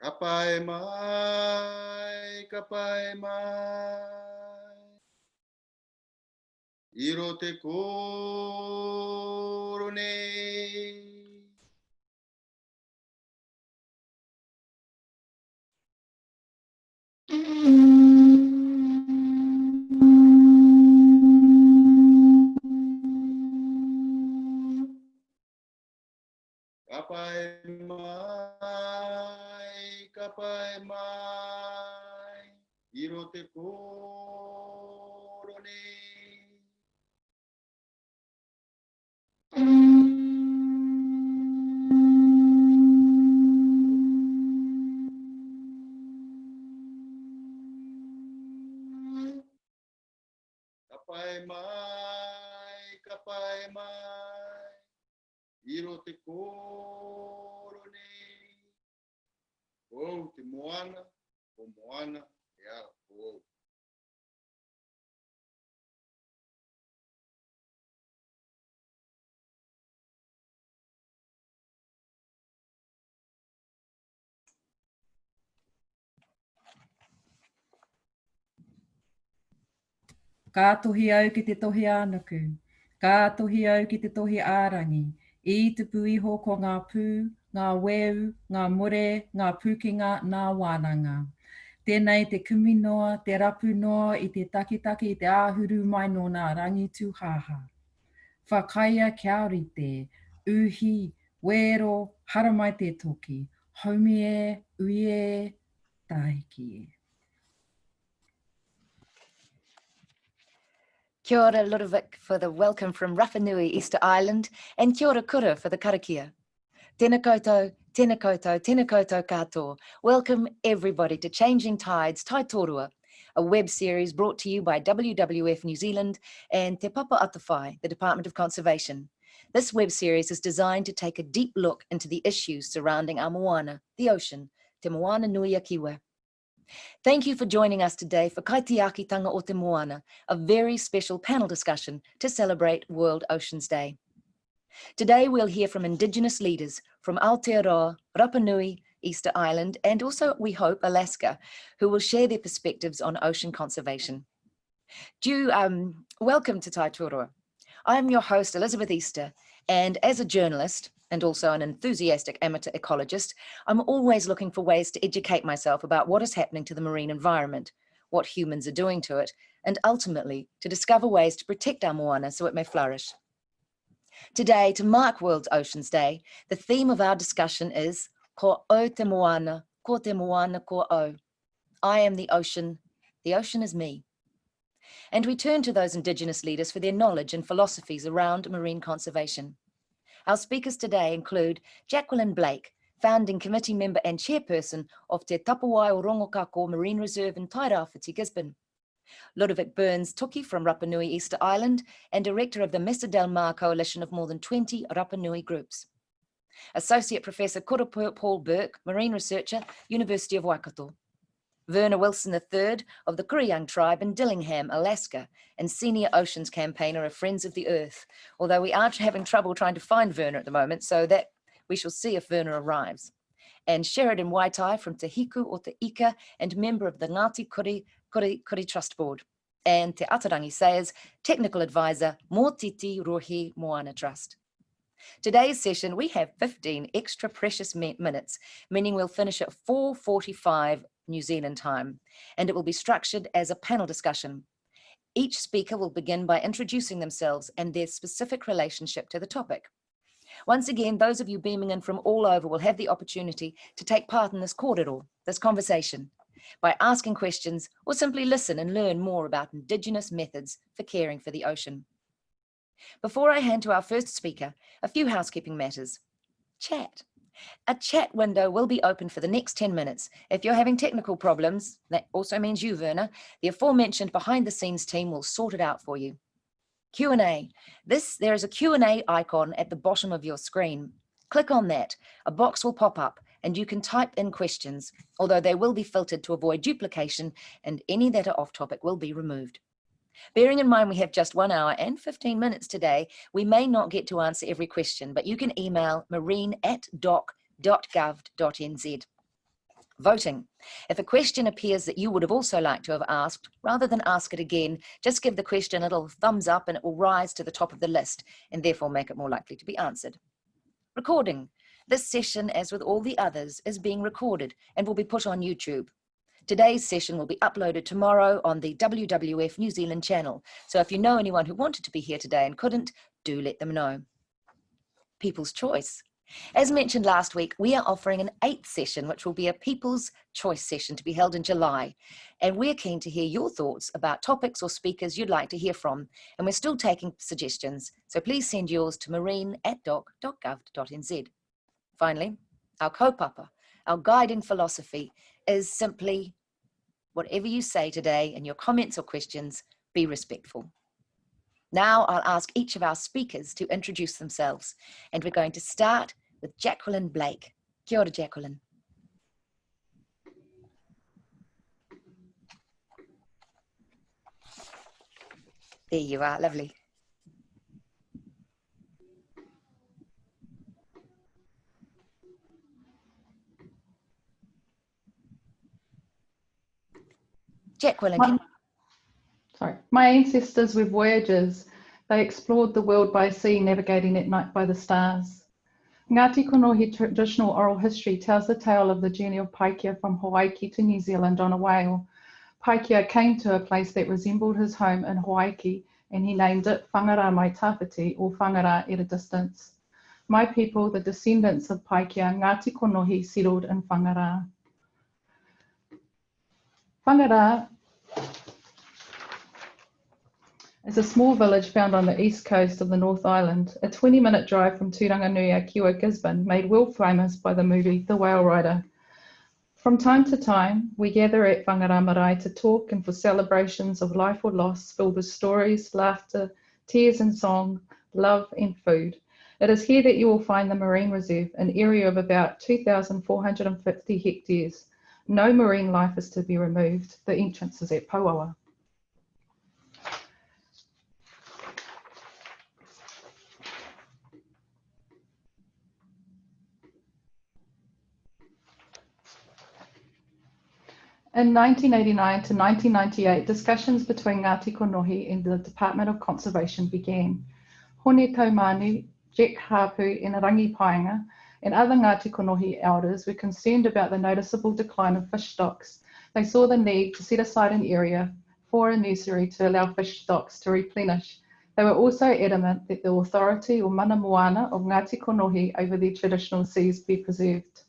Kapai mai, kapai mai. Iro te koro nei. Kapai mai, iro te koro nei. Kapai mai, iro te koro nei. Oh, te Moana, o Moana, yeah, oh. Ka tohi au ki te tohi ānuku. Ka tohi au ki te tohi ārangi. I te puiho ko ngā pū, ngā weu, ngā more, ngā pūkinga, ngā wānanga. Tēnei te kumi noa, te rapu noa i te takitaki i te āhuru mai no ngā rangi tūhaha. Whakaia kia rite, uhi, wero, haramai te toki, haumi e, ui e, tahiki e. Kia ora Ludovic for the welcome from Rapa Nui, Easter Island, and kia ora Kura for the karakia. Tēnā koutou, tēnā koutou, tēnā koutou katoa. Welcome everybody to Changing Tides, Tai Tōrua, a web series brought to you by WWF-New Zealand and Te Papa Atawhai, the Department of Conservation. This web series is designed to take a deep look into the issues surrounding our Moana, the ocean, Te Moana Nui a Kiwa. Thank you for joining us today for Kaitiakitanga o Te Moana, a very special panel discussion to celebrate World Oceans Day. Today we'll hear from Indigenous leaders from Aotearoa, Rapa Nui, Easter Island, and also, we hope, Alaska, who will share their perspectives on ocean conservation. Welcome to Tai Tōrua. I'm your host, Elisabeth Easter, and as a journalist, and also an enthusiastic amateur ecologist, I'm always looking for ways to educate myself about what is happening to the marine environment, what humans are doing to it, and ultimately to discover ways to protect our moana so it may flourish. Today, to mark World Oceans Day, the theme of our discussion is Ko o te moana, ko o. I am the ocean is me. And we turn to those Indigenous leaders for their knowledge and philosophies around marine conservation. Our speakers today include Jacqueline Blake, founding committee member and chairperson of Te Tapuwae o Rongokako Marine Reserve in Tairāwhiti, Gisborne. Ludovic Tuki from Rapa Nui, Easter Island, and director of the Mesa del Mar coalition of more than 20 Rapa Nui groups. Associate Professor Kura Paul-Burke, marine researcher, University of Waikato. Werner Wilson III of the Kuri tribe in Dillingham, Alaska, and senior oceans campaigner of Friends of the Earth, although we are having trouble trying to find Werner at the moment, so that we shall see if Werner arrives. And Sheridan Waitai from Te Hiku o Te Ika and member of the Ngāti Kuri Trust Board. And Te Atarangi Sayers, technical advisor, Motiti Rohemoana Trust. Today's session, we have 15 extra precious minutes, meaning we'll finish at 4:45 New Zealand time, and it will be structured as a panel discussion. Each speaker will begin by introducing themselves and their specific relationship to the topic. Once again, those of you beaming in from all over will have the opportunity to take part in this kōrero, this conversation, by asking questions or simply listen and learn more about Indigenous methods for caring for the ocean. Before I hand to our first speaker, a few housekeeping matters. Chat. A chat window will be open for the next 10 minutes. If you're having technical problems, that also means you, Werner, the aforementioned behind-the-scenes team will sort it out for you. Q&A. There is a Q&A icon at the bottom of your screen. Click on that. A box will pop up and you can type in questions, although they will be filtered to avoid duplication and any that are off topic will be removed. Bearing in mind we have just 1 hour and 15 minutes today, we may not get to answer every question, but you can email marine@doc.gov.nz. Voting. If a question appears that you would have also liked to have asked, rather than ask it again, just give the question a little thumbs up and it will rise to the top of the list and therefore make it more likely to be answered. Recording. This session, as with all the others, is being recorded and will be put on YouTube. Today's session will be uploaded tomorrow on the WWF-New Zealand channel. So if you know anyone who wanted to be here today and couldn't, do let them know. People's Choice. As mentioned last week, we are offering an 8th session, which will be a People's Choice session to be held in July. And we're keen to hear your thoughts about topics or speakers you'd like to hear from. And we're still taking suggestions, so please send yours to marine@doc.gov.nz. Finally, our kaupapa, our guiding philosophy is simply, whatever you say today in your comments or questions, be respectful. Now I'll ask each of our speakers to introduce themselves, and we're going to start with Jacqueline Blake. Kia ora, Jacqueline. There you are, lovely. Jacqueline, My ancestors were voyagers. They explored the world by sea, navigating at night by the stars. Ngāti Kanohi traditional oral history tells the tale of the journey of Paikea from Hawaii to New Zealand on a whale. Paikea came to a place that resembled his home in Hawaii, and he named it Whangara Mai Tawhiti, or Whangara at a distance. My people, the descendants of Paikea, Ngāti Kanohi, settled in Whangara. Whangara is a small village found on the east coast of the North Island, a 20-minute drive from Turanganui, Kiwa, Gisborne, made world famous by the movie The Whale Rider. From time to time, we gather at Whangara Marae to talk and for celebrations of life or loss, filled with stories, laughter, tears and song, love and food. It is here that you will find the Marine Reserve, an area of about 2,450 hectares. No marine life is to be removed. The entrance is at Pauawa. In 1989 to 1998, discussions between Ngāti Kanohi and the Department of Conservation began. Hone Taumanu, Jack Hapu and Rangi Paenga and other Ngāti Kanohi elders were concerned about the noticeable decline of fish stocks. They saw the need to set aside an area for a nursery to allow fish stocks to replenish. They were also adamant that the authority or mana Moana of Ngāti Kanohi over their traditional seas be preserved.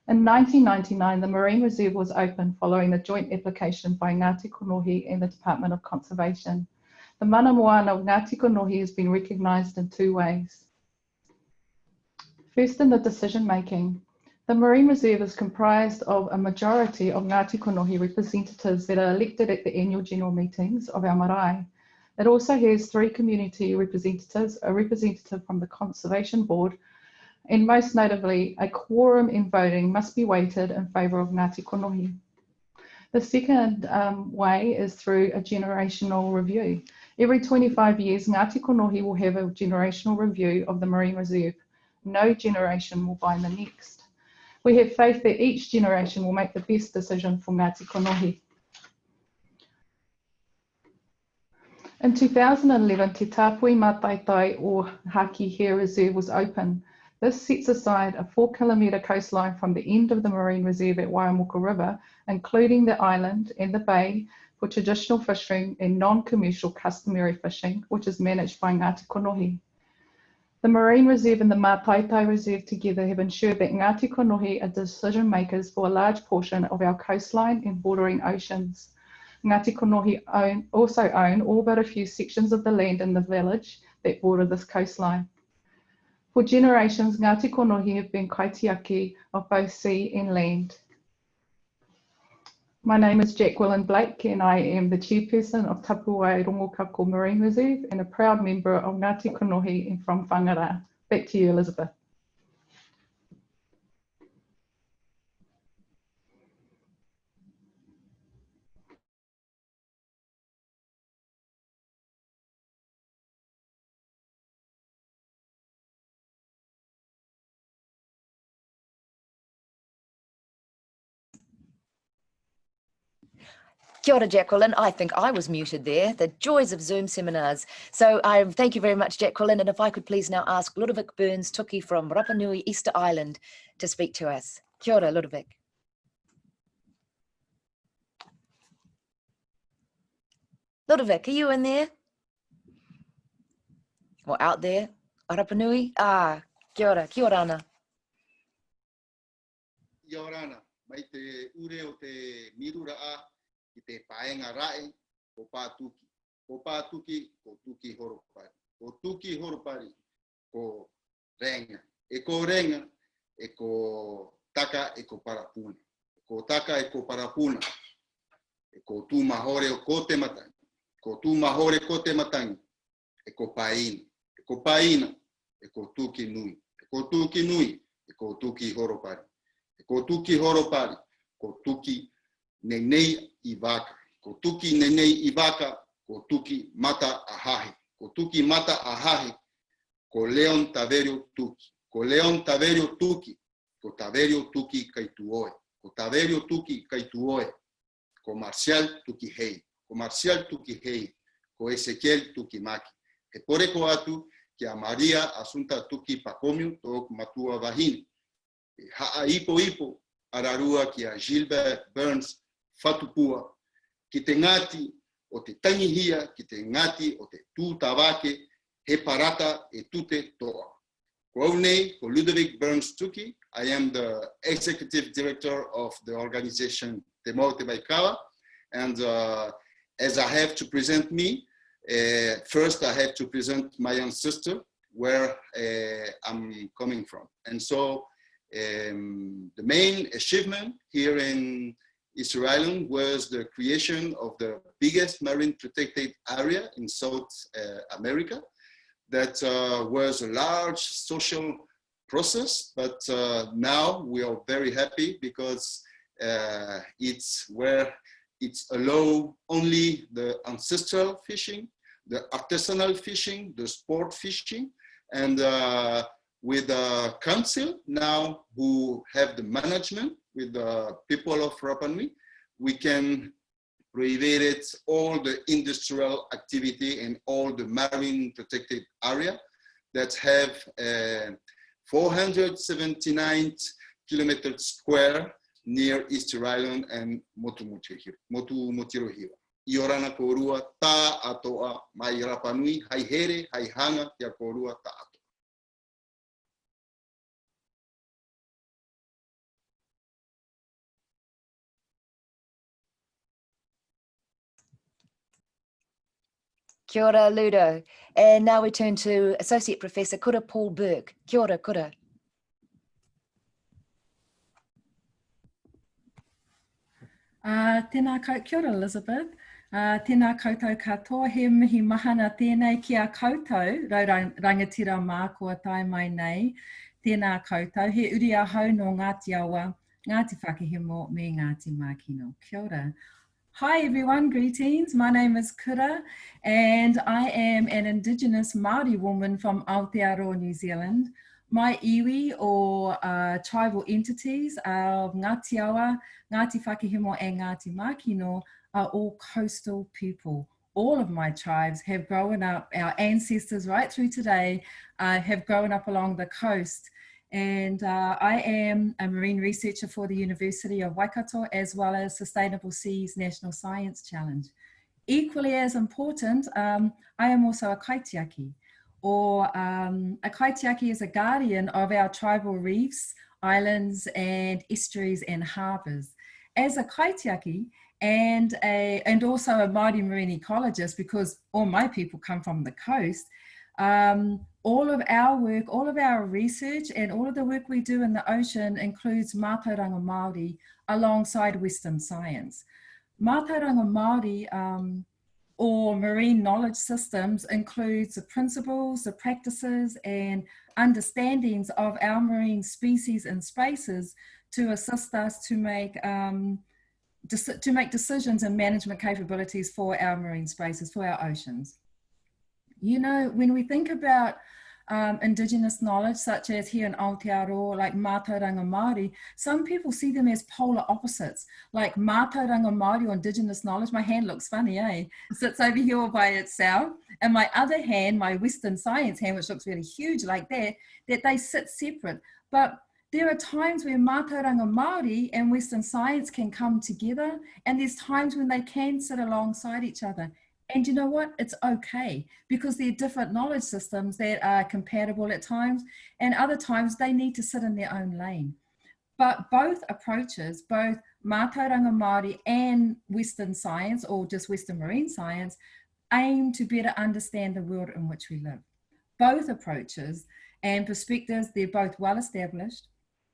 In 1999, the Marine Reserve was opened following a joint application by Ngāti Kanohi and the Department of Conservation. The mana Moana of Ngāti Kanohi has been recognised in 2 ways. First, in the decision making. The Marine Reserve is comprised of a majority of Ngāti Kanohi representatives that are elected at the annual general meetings of our marae. It also has 3 community representatives, a representative from the Conservation Board, and most notably, a quorum in voting must be weighted in favour of Ngāti Kanohi. The second way is through a generational review. Every 25 years, Ngāti Kanohi will have a generational review of the Marine Reserve. No generation will bind the next. We have faith that each generation will make the best decision for Ngāti Kanohi. In 2011, Te Tapuwae Mātaetai or Haki Hair Reserve was open. This sets aside a 4-kilometre coastline from the end of the Marine Reserve at Waiamuka River, including the island and the bay, for traditional fishing and non-commercial customary fishing, which is managed by Ngāti Kanohi. The Marine Reserve and the Mātaetai Reserve together have ensured that Ngāti Kanohi are decision makers for a large portion of our coastline and bordering oceans. Ngāti Kanohi also own all but a few sections of the land in the village that border this coastline. For generations, Ngāti Kanohi have been kaitiaki of both sea and land. My name is Jacqueline Blake and I am the chairperson of Tapuwae Rongokako Marine Reserve and a proud member of Ngāti Kanohi and from Whangara. Back to you, Elisabeth. Kia ora, Jacqueline. I think I was muted there. The joys of Zoom seminars. So thank you very much, Jacqueline. And if I could please now ask Ludovic Burns Tuki from Rapa Nui, Easter Island, to speak to us. Kia ora, Ludovic. Ludovic, are you in there? Or out there? Rapa Nui? Kia ora, kia ora ana. Kia ora ana, mai te ure o te mirura a, ki te paenga rae, ko pātuki. Ko pātuki, ko tuki horopari. Ko tuki horopari, ko renga. E ko renga, e ko taka, e ko parapuna. Ko taka, e ko parapuna. E ko tū mahore o ko te matangi. Ko tū mahore ko te matangi. E ko paina. E ko paina, e ko tuki nui. E ko tuki nui, e ko tuki horopari. E ko tuki horopari, ko tuki nenei I waka. Ko tuki nenei I waka, ko tuki mata ahahe. Ko tuki mata ahahe, ko leon taverio tuki. Ko leon taverio tuki, ko taverio tuki kaituoe. Ko taverio tuki kaituoe, ko marcial tuki hei. Ko marcial tuki hei, ko Ezequiel tuki maki. E pore ko atu, ki a Maria asunta tuki pakomio, to matua vahine. E haa ipo ipo, ararua ki a Gilbert Burns Fatupua, ki te ngāti o te tangihia, ki te ngāti o te tūtawake, he parata e tute toa. Ko au nei, ko Ludovic Burns Tuki, I am the executive director of the organization Te Mau Te Vaikava, and as I have to present me, first I have to present my ancestor, where I'm coming from. And so the main achievement here in Easter Island was the creation of the biggest marine protected area in South America. That was a large social process, but now we are very happy because it's where it's allow only the ancestral fishing, the artisanal fishing, the sport fishing, and with the council now who have the management with the people of Rapa Nui, we can prohibit all the industrial activity and all the marine protected area that have 479 kilometers square near Easter Island and Motumotirohira. I orana korua tā atoa mai Rapa Nui, hai here, hai hanga kia korua tā atoa. Kia ora, Ludo. And now we turn to Associate Professor Kura Paul-Burke. Kia ora, Kura. Kia ora, Elisabeth. Tēnā koutou katoa, he mihi mahana tēnei ki a koutou, rangatira mā kua tai mai nei, tēnā koutou, he uri a hau no Ngāti awa, Ngāti whakihimo me Ngāti mākino. Kia ora. Hi everyone, greetings. My name is Kura and I am an indigenous Māori woman from Aotearoa, New Zealand. My iwi or tribal entities of Ngāti awa, Ngāti whakihimo and Ngāti mākino are all coastal people. All of my tribes have grown up, our ancestors right through today have grown up along the coast. And I am a marine researcher for the University of Waikato, as well as Sustainable Seas National Science Challenge. Equally as important, I am also a kaitiaki, or a kaitiaki is a guardian of our tribal reefs, islands, and estuaries and harbours. As a kaitiaki, and also a Māori marine ecologist, because all my people come from the coast, all of our work, all of our research and all of the work we do in the ocean includes mātauranga Māori alongside Western science. Mātauranga Māori or marine knowledge systems includes the principles, the practices and understandings of our marine species and spaces to assist us to make decisions and management capabilities for our marine spaces, for our oceans. You know, when we think about indigenous knowledge, such as here in Aotearoa, like Mātauranga Māori, some people see them as polar opposites, like Mātauranga Māori or indigenous knowledge. My hand looks funny, eh? Sits over here all by itself. And my other hand, my Western science hand, which looks really huge like that they sit separate. But there are times where Mātauranga Māori and Western science can come together, and there's times when they can sit alongside each other. And you know what? It's okay, because there are different knowledge systems that are compatible at times, and other times they need to sit in their own lane. But both approaches, both Mātauranga Māori and Western science, or just Western marine science, aim to better understand the world in which we live. Both approaches and perspectives, they're both well established.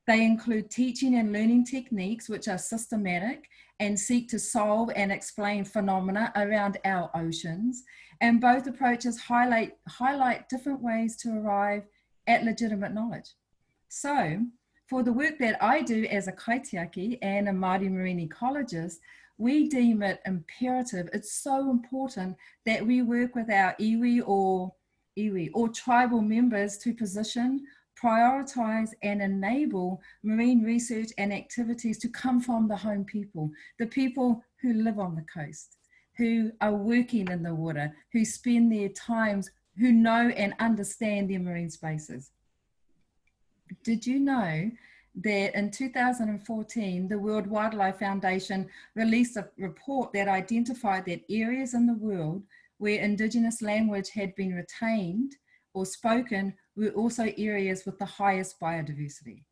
They include teaching and learning techniques which are systematic and seek to solve and explain phenomena around our oceans. And both approaches highlight different ways to arrive at legitimate knowledge. So for the work that I do as a kaitiaki and a Māori marine ecologist, we deem it imperative, it's so important that we work with our iwi or tribal members to position, prioritize and enable marine research and activities to come from the home people, the people who live on the coast, who are working in the water, who spend their times, who know and understand their marine spaces. Did you know that in 2014, the World Wildlife Foundation released a report that identified that areas in the world where Indigenous language had been retained or spoken were also areas with the highest biodiversity.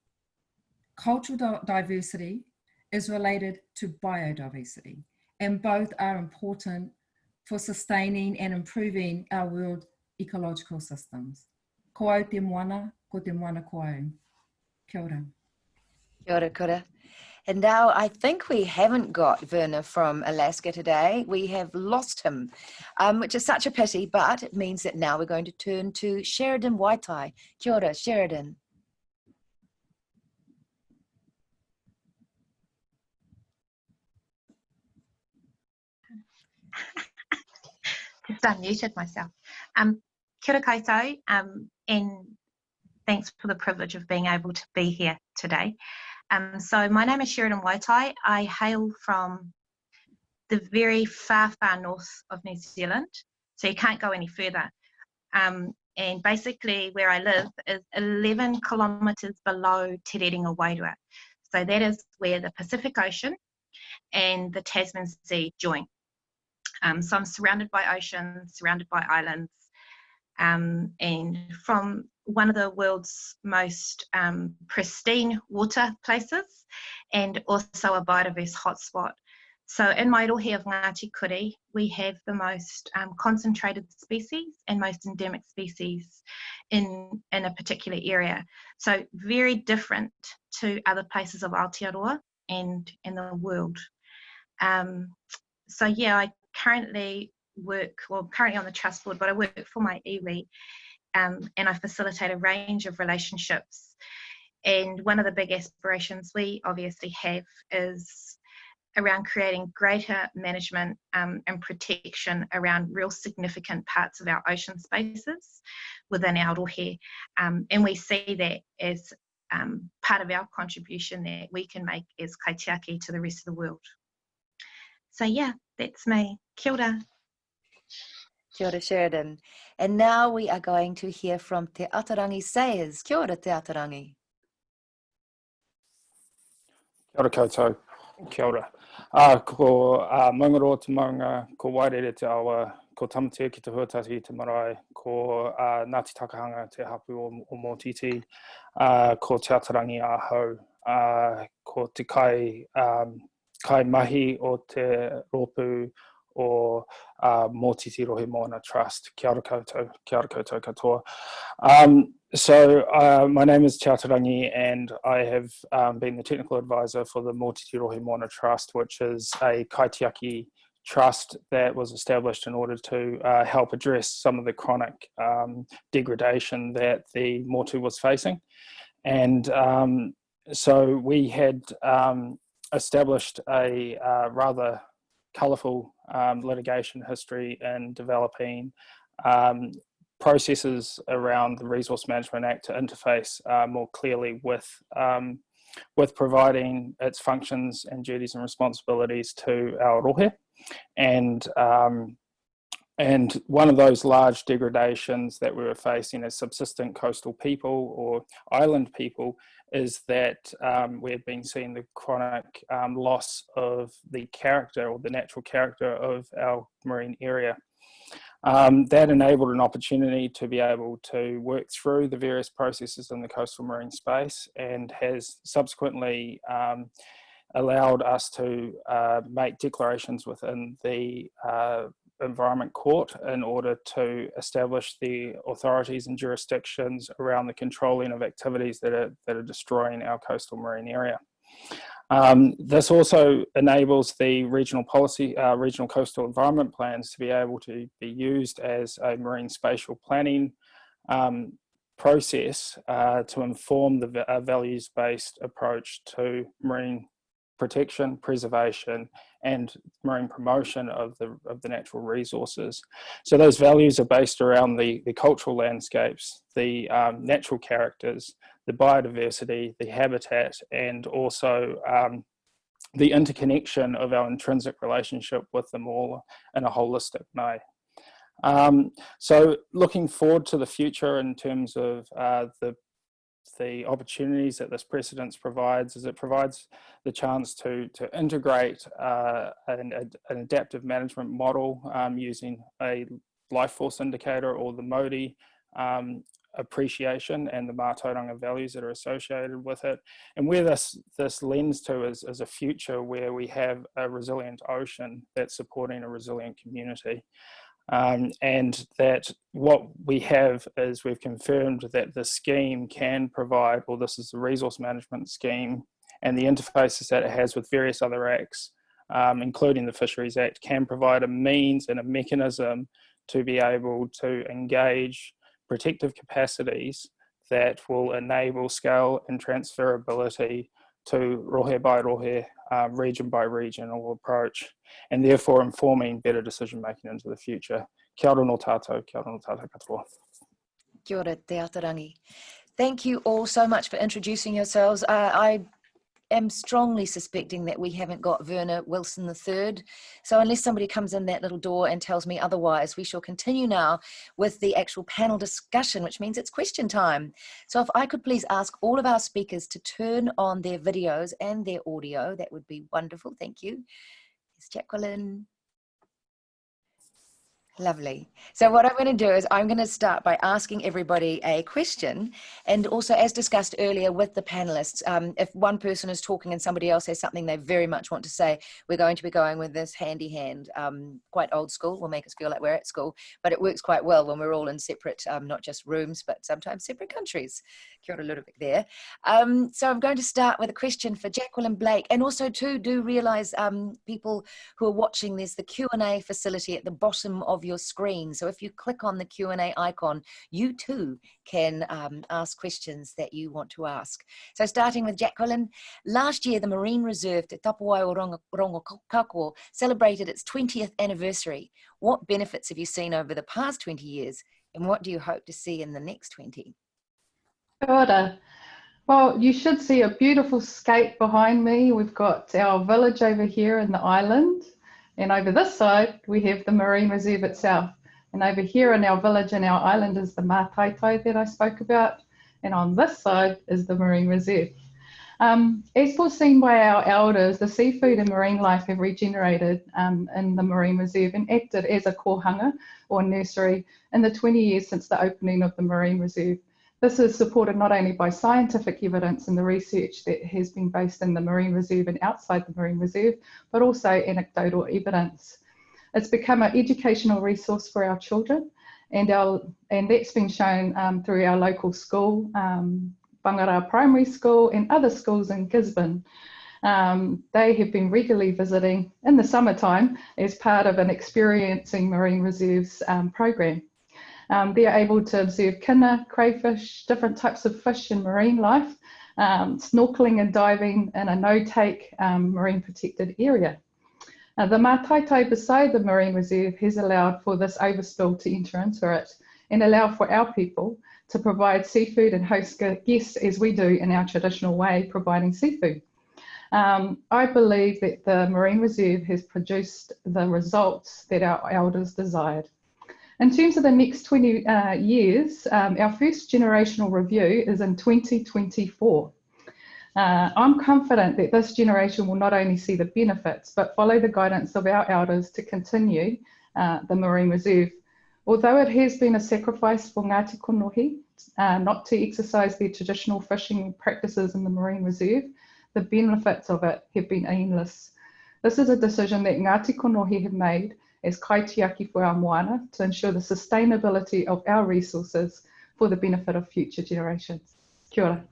Cultural diversity is related to biodiversity, and both are important for sustaining and improving our world ecological systems. Ko au te moana, ko te moana ko au. Kia ora. Kia ora, kura. And now I think we haven't got Werner from Alaska today. We have lost him, which is such a pity, but it means that now we're going to turn to Sheridan Waitai. Kia ora, Sheridan. Just unmuted myself. Kia ora koutou, and thanks for the privilege of being able to be here today. So my name is Sheridan Waitai. I hail from the very far, far north of New Zealand, so you can't go any further. And basically where I live is 11 kilometres below Te Rerenga Wairua. So that is where the Pacific Ocean and the Tasman Sea join. So I'm surrounded by oceans, surrounded by islands, and from one of the world's most pristine water places, and also a biodiverse hotspot. So in my rohe of Ngāti Kuri, we have the most concentrated species and most endemic species in a particular area. So very different to other places of Aotearoa and the world. So yeah, I currently currently on the trust board, but I work for my iwi, and I facilitate a range of relationships. And one of the big aspirations we obviously have is around creating greater management and protection around real significant parts of our ocean spaces within our rohe. And we see that as part of our contribution that we can make as kaitiaki to the rest of the world. So yeah, that's me. Kia ora. Kia ora, Sheridan. And now we are going to hear from Te Atarangi Sayers. Kia ora, Te Atarangi. Kia ora koutou. Kia ora. Ko maungaro te maunga, ko wairere te awa, ko tamatia ki te huatati te marae, ko Ngāti Takahanga te hapu o Motiti, ko te Atarangi ahau, ko te kai mahi o te ropu o Motiti Rohemoana Trust. Kia ora koutou, katoa. So my name is Atarangi, and I have been the technical advisor for the Motiti Rohemoana Trust, which is a kaitiaki trust that was established in order to help address some of the chronic degradation that the motu was facing. And so we had established a rather colourful litigation history in developing processes around the Resource Management Act to interface more clearly with providing its functions and duties and responsibilities to our rohe. And one of those large degradations that we were facing as subsistent coastal people or island people is that we had been seeing the chronic loss of the character or the natural character of our marine area. That enabled an opportunity to be able to work through the various processes in the coastal marine space, and has subsequently allowed us to make declarations within the Environment Court in order to establish the authorities and jurisdictions around the controlling of activities that are destroying our coastal marine area. This also enables the regional coastal environment plans to be able to be used as a marine spatial planning process to inform the values-based approach to marine protection, preservation, and marine promotion of the natural resources. So those values are based around the cultural landscapes, the natural characters, the biodiversity, the habitat, and also the interconnection of our intrinsic relationship with them all in a holistic way. So looking forward to the future in terms of the opportunities that this precedence provides, is it provides the chance to integrate an adaptive management model using a life force indicator or the MODI appreciation and the Mātauranga values that are associated with it. And where this lends to is a future where we have a resilient ocean that's supporting a resilient community. And that what we have is we've confirmed that the scheme can provide, well, this is the resource management scheme, and the interfaces that it has with various other acts, including the Fisheries Act, can provide a means and a mechanism to be able to engage protective capacities that will enable scale and transferability to rohe by rohe, region by regional approach, and therefore informing better decision making into the future. Kia ora no tātou, kia ora no tātou katoa. Kia ora te Atarangi. Thank you all so much for introducing yourselves. I am strongly suspecting that we haven't got Werner Wilson III. So unless somebody comes in that little door and tells me otherwise, we shall continue now with the actual panel discussion, which means it's question time. So if I could please ask all of our speakers to turn on their videos and their audio, that would be wonderful. Thank you. It's Jacqueline. Lovely. So what I'm going to do is I'm going to start by asking everybody a question, and also, as discussed earlier with the panelists, if one person is talking and somebody else has something they very much want to say, we're going to be going with this handy hand, quite old school, will make us feel like we're at school, but it works quite well when we're all in separate, not just rooms, but sometimes separate countries. Kia ora Ludovic there. So I'm going to start with a question for Jacqueline Blake, and also too, do realise people who are watching, there's the Q&A facility at the bottom of your screen. So if you click on the Q&A icon, you too can ask questions that you want to ask. So starting with Jacqueline, last year the Marine Reserve Te Tapuwae o Rongokako celebrated its 20th anniversary. What benefits have you seen over the past 20 years, and what do you hope to see in the next 20? Kia ora. Well, you should see a beautiful scape behind me. We've got our village over here in the island, and over this side we have the Marine Reserve itself. And over here in our village and our island is the Motiti that I spoke about, and on this side is the Marine Reserve. As foreseen by our elders, the seafood and marine life have regenerated in the Marine Reserve and acted as a kohanga or nursery in the 20 years since the opening of the Marine Reserve. This is supported not only by scientific evidence and the research that has been based in the Marine Reserve and outside the Marine Reserve, but also anecdotal evidence. It's become an educational resource for our children, and that's been shown through our local school, Whangara Primary School, and other schools in Gisborne. They have been regularly visiting in the summertime as part of an Experiencing Marine Reserves program. They're able to observe kina, crayfish, different types of fish and marine life, snorkeling and diving in a no-take marine protected area. The Motiti beside the Marine Reserve has allowed for this overspill to enter into it, and allow for our people to provide seafood and host guests as we do in our traditional way, providing seafood. I believe that the Marine Reserve has produced the results that our elders desired. In terms of the next 20 years, our first generational review is in 2024. I'm confident that this generation will not only see the benefits, but follow the guidance of our elders to continue the Marine Reserve. Although it has been a sacrifice for Ngāti Kōnohi not to exercise their traditional fishing practices in the Marine Reserve, the benefits of it have been endless. This is a decision that Ngāti Kōnohi have made as kaitiaki for our Moana to ensure the sustainability of our resources for the benefit of future generations. Kia ora.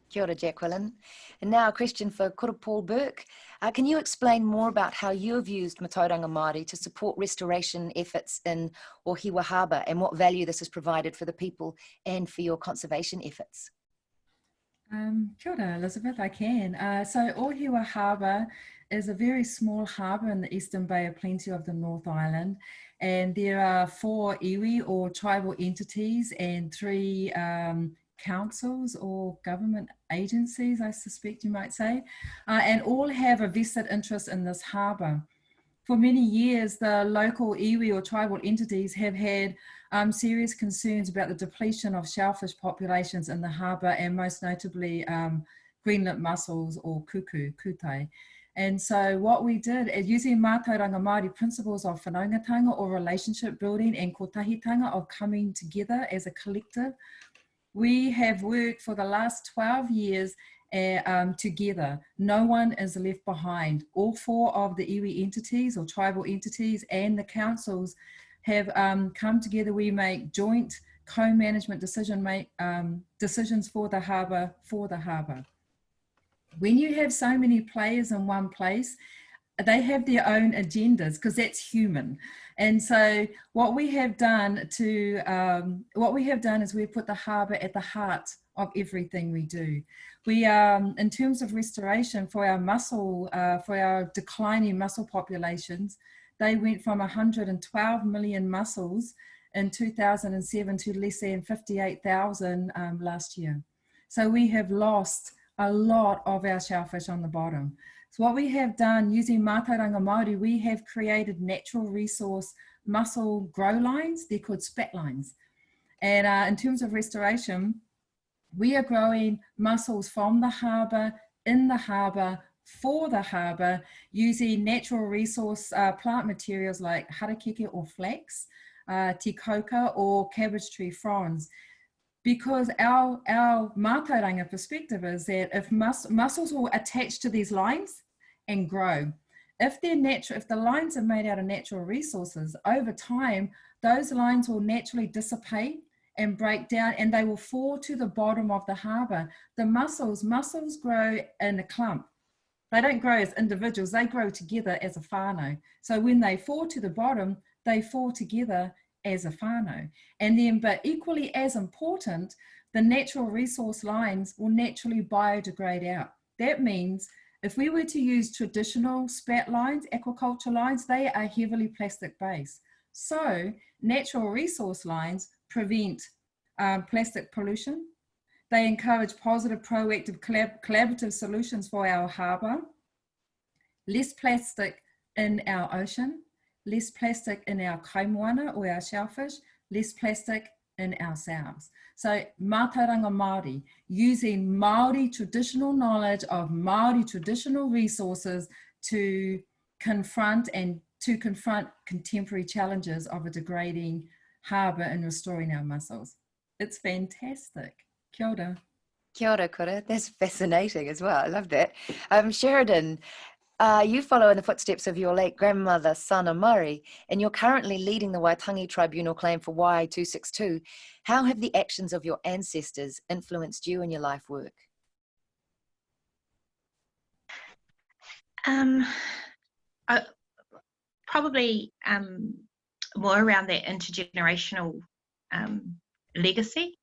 Kia ora, Jacqueline. And now a question for Kura Paul-Burke. Can you explain more about how you have used Matauranga Māori to support restoration efforts in Ohiwa Harbour and what value this has provided for the people and for your conservation efforts? Kia ora, Elisabeth, I can. So Ohiwa Harbour is a very small harbour in the Eastern Bay of Plenty of the North Island, and there are 4 iwi or tribal entities and 3 councils or government agencies, I suspect you might say, and all have a vested interest in this harbour. For many years, the local iwi or tribal entities have had serious concerns about the depletion of shellfish populations in the harbour, and most notably green-lip mussels or kuku, kutai. And so what we did is using Matauranga Māori principles of whanaungatanga or relationship building and kotahitanga of coming together as a collective. We have worked for the last 12 years together. No one is left behind. All 4 of the iwi entities or tribal entities and the councils have come together. We make joint co-management decisions for the harbour. When you have so many players in one place, they have their own agendas because that's human. And so what we have done is we've put the harbour at the heart of everything we do. We in terms of restoration for our declining mussel populations, they went from 112 million mussels in 2007 to less than 58,000 last year. So we have lost a lot of our shellfish on the bottom. So what we have done using Matauranga Māori, we have created natural resource mussel grow lines. They're called spat lines. And in terms of restoration, we are growing mussels from the harbour, in the harbour, for the harbour, using natural resource plant materials like harakeke or flax, tikoka or cabbage tree fronds. Because our Matauranga perspective is that if mussels will attach to these lines and grow, if the lines are made out of natural resources, over time, those lines will naturally dissipate and break down and they will fall to the bottom of the harbour. The mussels grow in a clump. They don't grow as individuals, they grow together as a whānau. So when they fall to the bottom, they fall together as a whānau. And then, but equally as important, the natural resource lines will naturally biodegrade out. That means if we were to use traditional spat lines, aquaculture lines, they are heavily plastic based. So natural resource lines prevent plastic pollution. They encourage positive, proactive, collaborative solutions for our harbour, less plastic in our ocean, less plastic in our kaimoana or our shellfish, less plastic in ourselves. So Matauranga Māori, using Māori traditional knowledge of Māori traditional resources to confront contemporary challenges of a degrading harbour and restoring our mussels. It's fantastic. Kia ora. Kia ora, Kura. That's fascinating as well. I love that. Sheridan, you follow in the footsteps of your late grandmother, Sana Murray, and you're currently leading the Waitangi Tribunal claim for Y262. How have the actions of your ancestors influenced you in your life work? Probably more around that intergenerational legacy.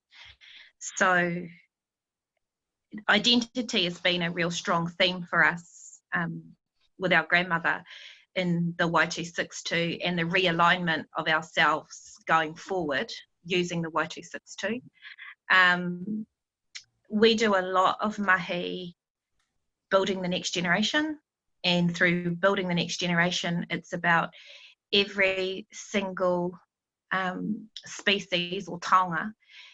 So identity has been a real strong theme for us with our grandmother in the Y262 and the realignment of ourselves going forward using the Waitu62. We do a lot of mahi building the next generation, and through building the next generation, it's about every single species or taonga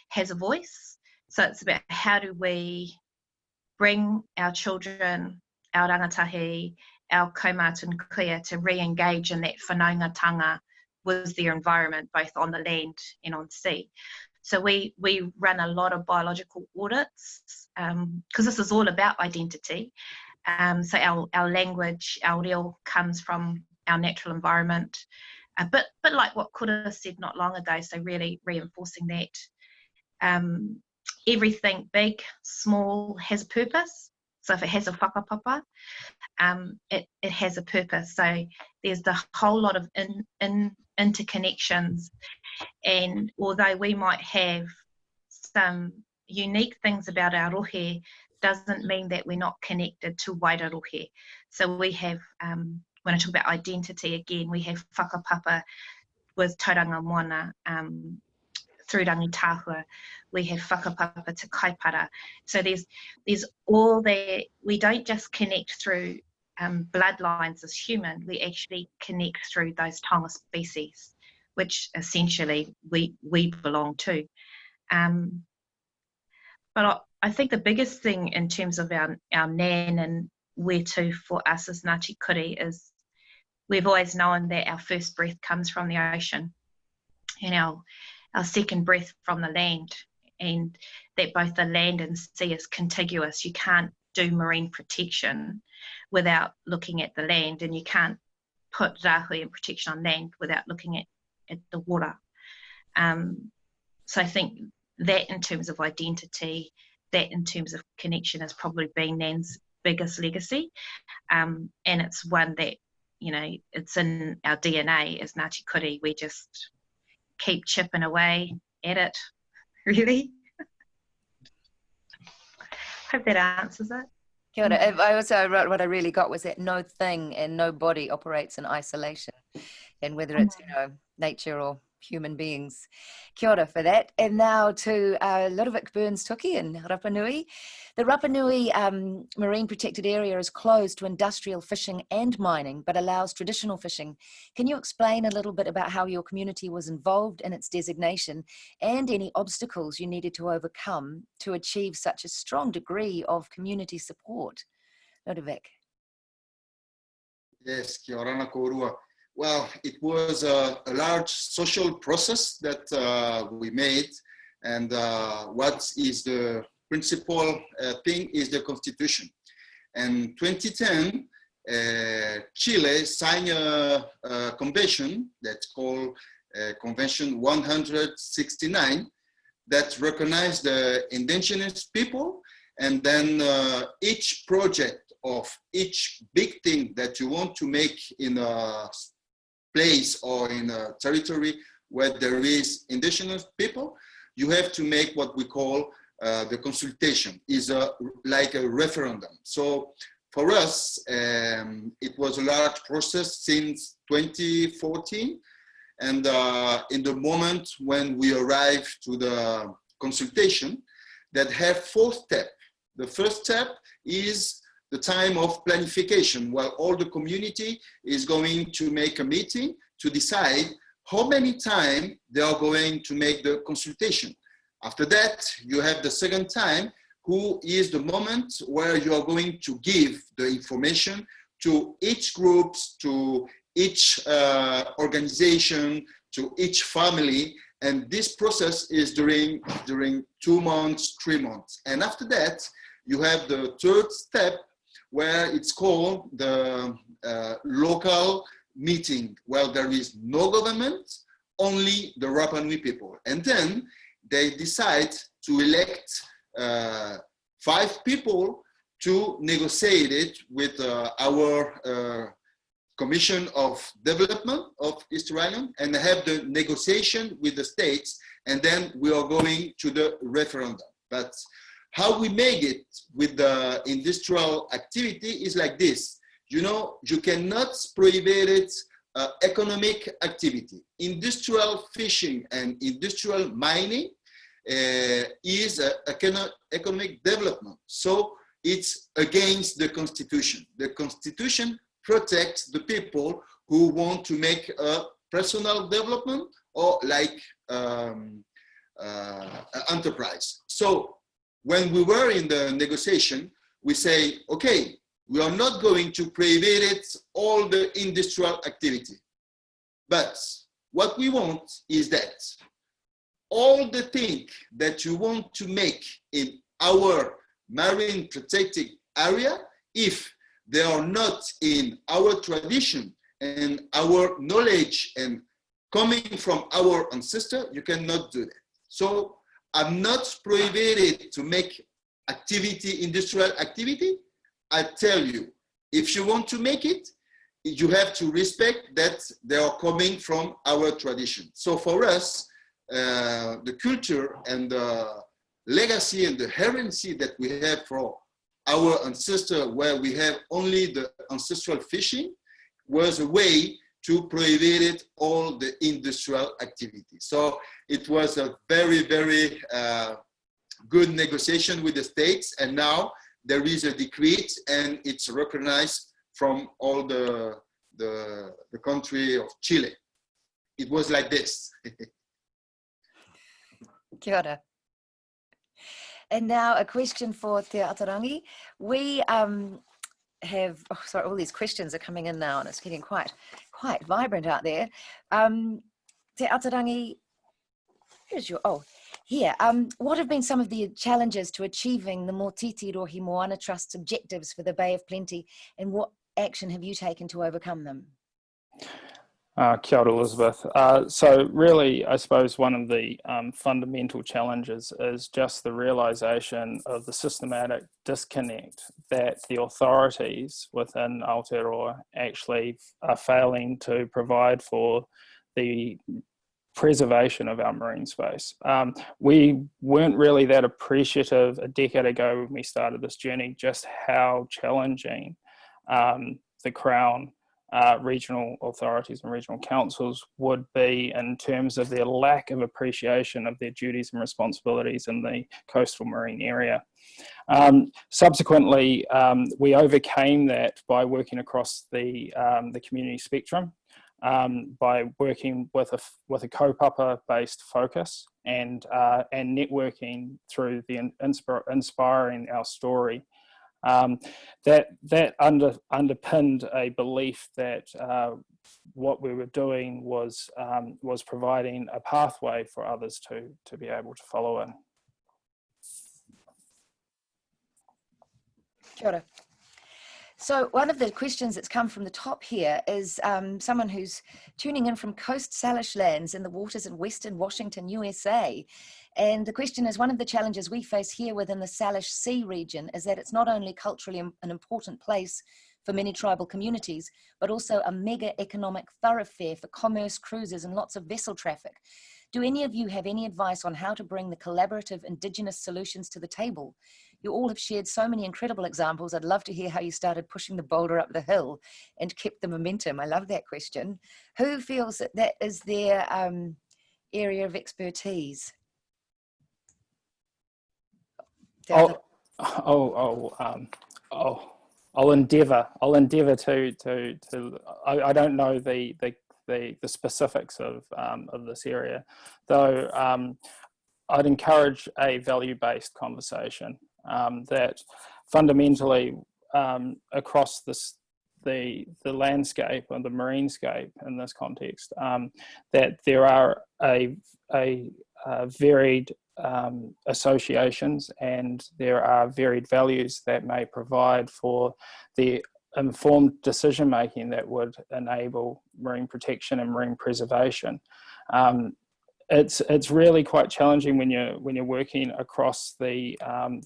has a voice. So it's about how do we bring our children, our rangatahi, our kaumātua kuia to re-engage in that whanaungatanga with their environment, both on the land and on sea. So we run a lot of biological audits, because this is all about identity. So our language, our reo, comes from our natural environment. But like what Kura said not long ago, so really reinforcing that everything big, small has a purpose. So if it has a whakapapa, it has a purpose. So there's the whole lot of interconnections. And although we might have some unique things about our rohe, doesn't mean that we're not connected to wider rohe. So we have, when I talk about identity again, we have whakapapa with tauranga Moana, through rangitahua, we have whakapapa to kaipara. So there's all that. We don't just connect through bloodlines as human, we actually connect through those taonga species, which essentially we belong to. But I think the biggest thing in terms of our nan and where to for us as Ngāti Kuri is we've always known that our first breath comes from the ocean and our second breath from the land, and that both the land and sea is contiguous. You can't do marine protection without looking at the land, and you can't put rahui and protection on land without looking at the water. So I think that in terms of identity, that in terms of connection has probably been Nan's biggest legacy. And it's one that, you know, it's in our DNA as Ngāti Kuri. We just keep chipping away at it, really. Hope that answers it. Kia ora. I also wrote, what I really got was that no thing and no body operates in isolation, and whether it's, you know, nature or human beings. Kia ora for that. And now to Ludovic Burns Tuki in Rapa Nui. The Rapa Nui marine protected area is closed to industrial fishing and mining, but allows traditional fishing. Can you explain a little bit about how your community was involved in its designation and any obstacles you needed to overcome to achieve such a strong degree of community support? Ludovic. Yes, kia ora na korua. Well, it was a large social process that we made, and what is the principal thing is the Constitution. And 2010, Chile signed a convention that's called Convention 169 that recognized the indigenous people, and then each project of each big thing that you want to make in a place or in a territory where there is indigenous people, you have to make what we call the consultation, is like a referendum. So for us, it was a large process since 2014. And in the moment when we arrived to the consultation, that have 4 steps. The first step is the time of planification, while all the community is going to make a meeting to decide how many times they are going to make the consultation. After that, you have the second time, who is the moment where you are going to give the information to each group, to each organization, to each family. And this process is during 2 months, 3 months. And after that, you have the third step, where it's called the local meeting, where there is no government, only the Rapa Nui people. And then they decide to elect 5 people to negotiate it with our Commission of Development of Easter Island, and have the negotiation with the states, and then we are going to the referendum. But how we make it with the industrial activity is like this. You know, you cannot prohibit economic activity. Industrial fishing and industrial mining is economic development. So it's against the Constitution. The Constitution protects the people who want to make a personal development or like enterprise. So when we were in the negotiation, we say, okay, we are not going to prohibit all the industrial activity. But what we want is that all the things that you want to make in our marine protected area, if they are not in our tradition and our knowledge and coming from our ancestor, you cannot do that. So I'm not prohibited to make activity, industrial activity. I tell you, if you want to make it, you have to respect that they are coming from our tradition. So for us, the culture and the legacy and the heresy that we have for our ancestor, where we have only the ancestral fishing, was a way to prohibit all the industrial activity. So it was a very, very good negotiation with the states, and now there is a decree and it's recognized from all the country of Chile. It was like this. Kia ora. And now a question for Te Atarangi. We have, oh, sorry, all these questions are coming in now and it's getting quite vibrant out there. Te Atarangi, here's your, oh, here. What have been some of the challenges to achieving the Motiti Rohemoana Trust's objectives for the Bay of Plenty, and what action have you taken to overcome them? Kia ora, Elisabeth. So really, I suppose one of the fundamental challenges is just the realisation of the systematic disconnect that the authorities within Aotearoa actually are failing to provide for the preservation of our marine space. We weren't really that appreciative a decade ago when we started this journey, just how challenging the Crown, regional authorities and regional councils would be in terms of their lack of appreciation of their duties and responsibilities in the coastal marine area. Subsequently, we overcame that by working across the community spectrum, by working with a kaupapa based focus and networking through the inspiring our story. That underpinned a belief that what we were doing was providing a pathway for others to be able to follow in. Kia ora. So one of the questions that's come from the top here is someone who's tuning in from Coast Salish lands in the waters in Western Washington, USA. And the question is, one of the challenges we face here within the Salish Sea region is that it's not only culturally an important place for many tribal communities, but also a mega economic thoroughfare for commerce, cruises, and lots of vessel traffic. Do any of you have any advice on how to bring the collaborative indigenous solutions to the table? You all have shared so many incredible examples. I'd love to hear how you started pushing the boulder up the hill and kept the momentum. I love that question. Who feels that that is their area of expertise? I'll endeavour to. I don't know the specifics of this area, though. I'd encourage a value-based conversation that fundamentally across the landscape and the marinescape in this context, that there are a varied associations and there are varied values that may provide for the informed decision making that would enable marine protection and marine preservation. It's really quite challenging when you're working across the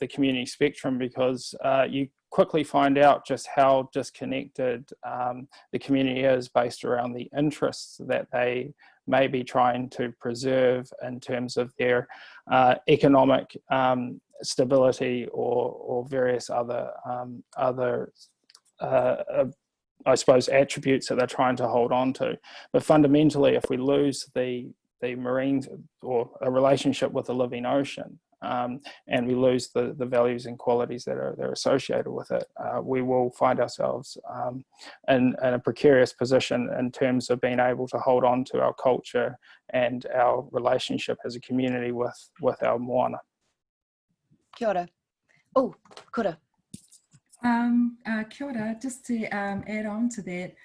community spectrum, because you quickly find out just how disconnected the community is based around the interests that they may be trying to preserve in terms of their economic stability or various other I suppose, attributes that they're trying to hold on to. But fundamentally, if we lose the marine or a relationship with the living ocean, and we lose the values and qualities that are associated with it, we will find ourselves in a precarious position in terms of being able to hold on to our culture and our relationship as a community with our moana. Kia ora. Oh, Kura. Kia ora, just to add on to that,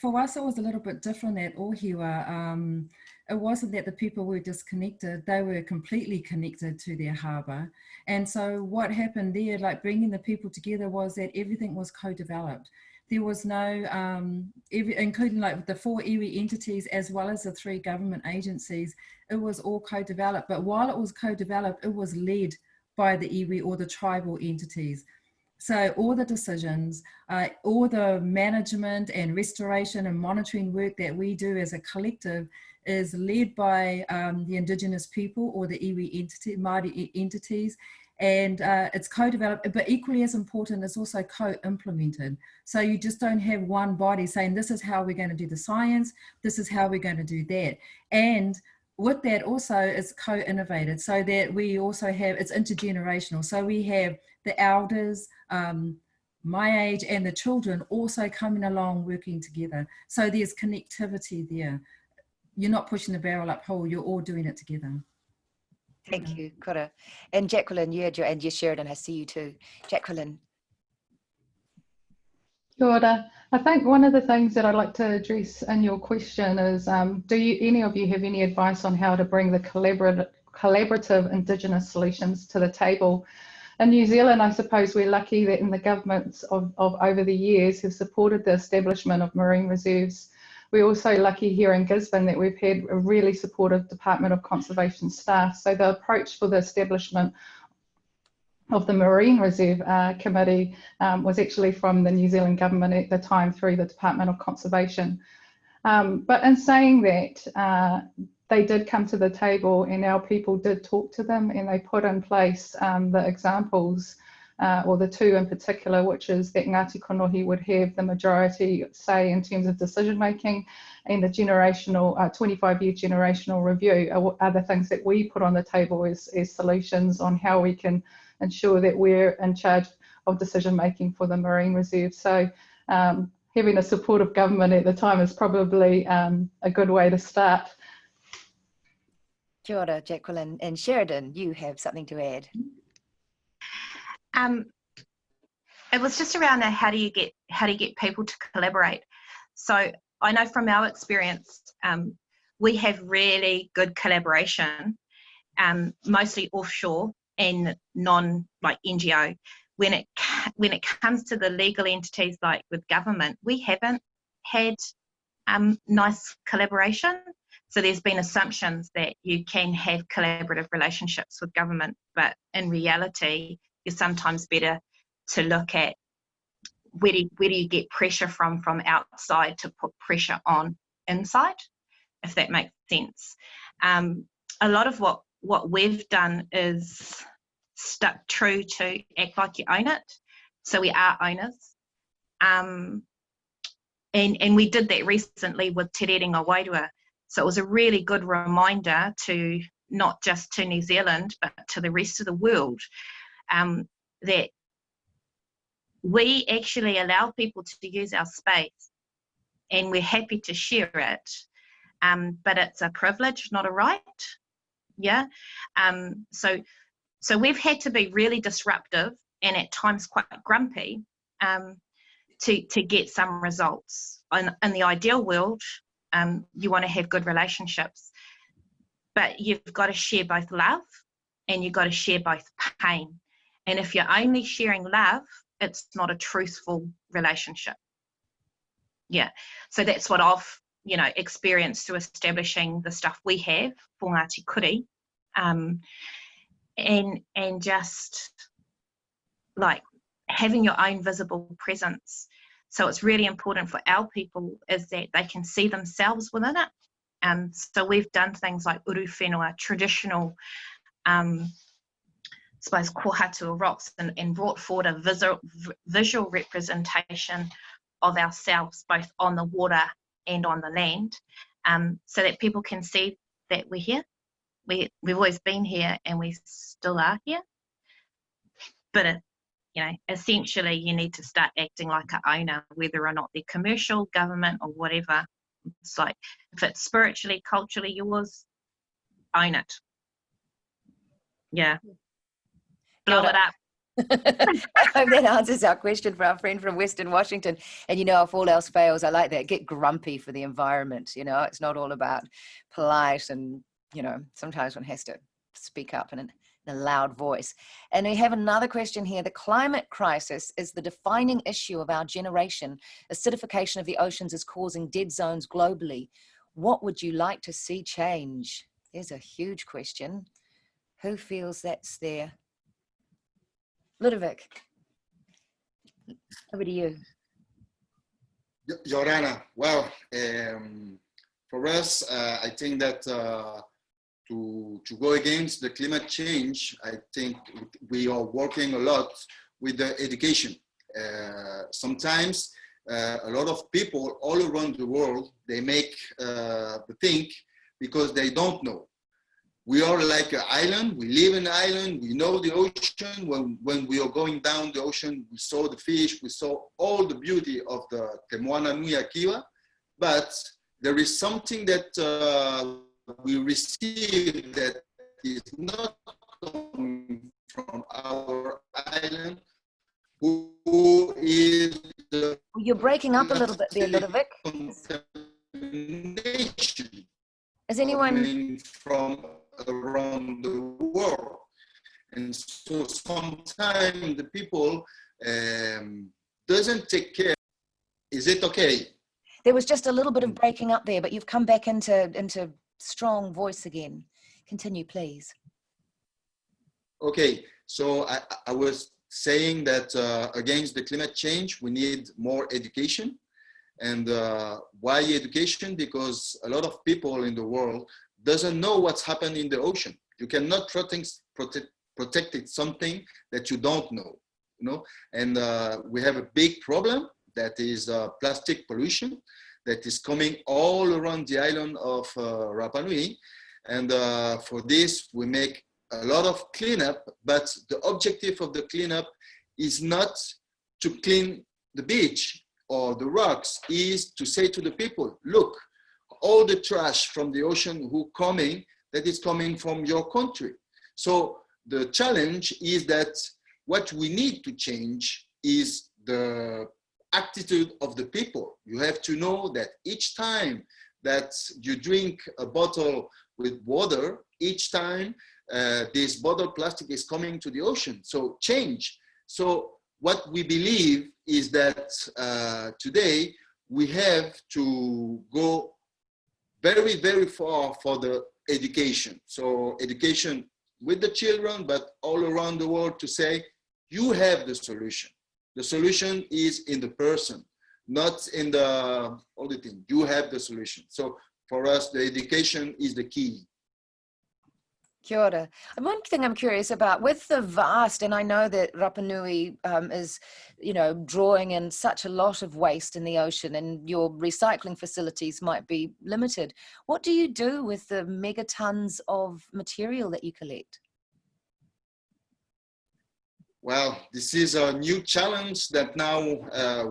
for us it was a little bit different at Ohiwa. It wasn't that the people were disconnected, they were completely connected to their harbour. And so what happened there, like bringing the people together, was that everything was co-developed. There was no, including like the 4 iwi entities as well as the 3 government agencies, it was all co-developed. But while it was co-developed, it was led by the iwi or the tribal entities. So all the decisions, all the management and restoration and monitoring work that we do as a collective is led by the indigenous people or the iwi entity, Māori entities, and it's co-developed, but equally as important, it's also co-implemented. So you just don't have one body saying, this is how we're going to do the science, this is how we're going to do that. And with that also is co-innovated, so that we also have, it's intergenerational. So we have the elders, my age, and the children also coming along working together. So there's connectivity there. You're not pushing the barrel uphill, you're all doing it together. Thank you, Kura. And Jacqueline, you had your, and yes, Sheridan, I see you too. Jacqueline. Kia ora. I think one of the things that I'd like to address in your question is, do any of you have any advice on how to bring the collaborative Indigenous solutions to the table? In New Zealand, I suppose we're lucky that in the governments of over the years have supported the establishment of marine reserves. We're also lucky here in Gisborne that we've had a really supportive Department of Conservation staff. So the approach for the establishment of the Marine Reserve Committee was actually from the New Zealand government at the time through the Department of Conservation. But in saying that, they did come to the table and our people did talk to them, and they put in place the examples, or the 2 in particular, which is that Ngāti Kanohi would have the majority say in terms of decision making, and the generational 25-year generational review are the things that we put on the table as solutions on how we can ensure that we're in charge of decision making for the marine reserve. So having a supportive government at the time is probably a good way to start. Kia ora, Jacqueline. And Sheridan, you have something to add. It was just around how do you get people to collaborate. So I know from our experience, we have really good collaboration, mostly offshore and like NGO. When it comes to the legal entities like with government, we haven't had nice collaboration. So there's been assumptions that you can have collaborative relationships with government, but in reality, it's sometimes better to look at where do you get pressure from outside to put pressure on inside, if that makes sense. A lot of what we've done is stuck true to act like you own it. So we are owners. And we did that recently with Te Rerenga Wairua. So it was a really good reminder to not just to New Zealand, but to the rest of the world, that we actually allow people to use our space and we're happy to share it, but it's a privilege, not a right. Yeah. So we've had to be really disruptive and at times quite grumpy to get some results. In the ideal world, you want to have good relationships, but you've got to share both love and you've got to share both pain. And if you're only sharing love, it's not a truthful relationship. Yeah, so that's what I've, experienced through establishing the stuff we have for Ngāti Kuri, and just like having your own visible presence. So it's really important for our people is that they can see themselves within it. So we've done things like uru whenua, traditional, suppose kohatu rocks, and brought forward a visual representation of ourselves, both on the water and on the land, so that people can see that we're here. We've always been here and we still are here. But essentially you need to start acting like an owner, whether or not they're commercial, government, or whatever. It's like, if it's spiritually, culturally yours, own it. Yeah. Blow it up. I hope that answers our question for our friend from Western Washington. And if all else fails, I like that. Get grumpy for the environment. It's not all about polite, and sometimes one has to speak up in a loud voice. And we have another question here. The climate crisis is the defining issue of our generation. Acidification of the oceans is causing dead zones globally. What would you like to see change? There's a huge question. Who feels that's there? Ludovic, over to you. Yorana, well, for us, I think that to go against the climate change, I think we are working a lot with the education. Sometimes a lot of people all around the world, they make the think because they don't know. We are like an island, we live in an island, we know the ocean. When we are going down the ocean, we saw the fish, we saw all the beauty of the Te Moana Nui Akiwa, but there is something that we receive that is not coming from our island, who is the... You're breaking up a little bit there, Ludovic. Is anyone... from around the world, and so sometimes the people doesn't take care. Is it okay? There was just a little bit of breaking up there, but you've come back into strong voice again. Continue, please. Okay, so I was saying that against the climate change, we need more education. And why education? Because a lot of people in the world doesn't know what's happened in the ocean. You cannot protect it, something that you don't know, And we have a big problem that is plastic pollution that is coming all around the island of Rapa Nui. And for this, we make a lot of cleanup, but the objective of the cleanup is not to clean the beach or the rocks, is to say to the people, look, all the trash from the ocean that is coming from your country. So the challenge is that what we need to change is the attitude of the people. You have to know that each time that you drink a bottle with water, each time this bottle plastic is coming to the ocean. So change. So what we believe is that today we have to go very, very far for the education. So education with the children, but all around the world, to say, you have the solution. The solution is in the person, not in the other thing. You have the solution. So for us, the education is the key. Kia ora. And one thing I'm curious about, with the vast, and I know that Rapa Nui is, drawing in such a lot of waste in the ocean, and your recycling facilities might be limited. What do you do with the megatons of material that you collect? Well, this is a new challenge that now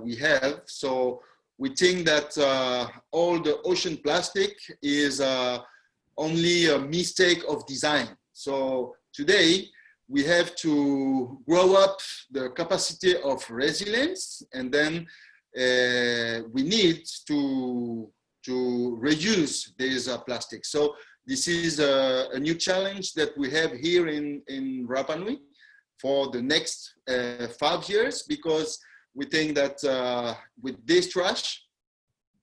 we have. So we think that all the ocean plastic is only a mistake of design. So today we have to grow up the capacity of resilience, and then we need to reuse these plastics. So this is a new challenge that we have here in Rapa Nui for the next 5 years, because we think that with this trash,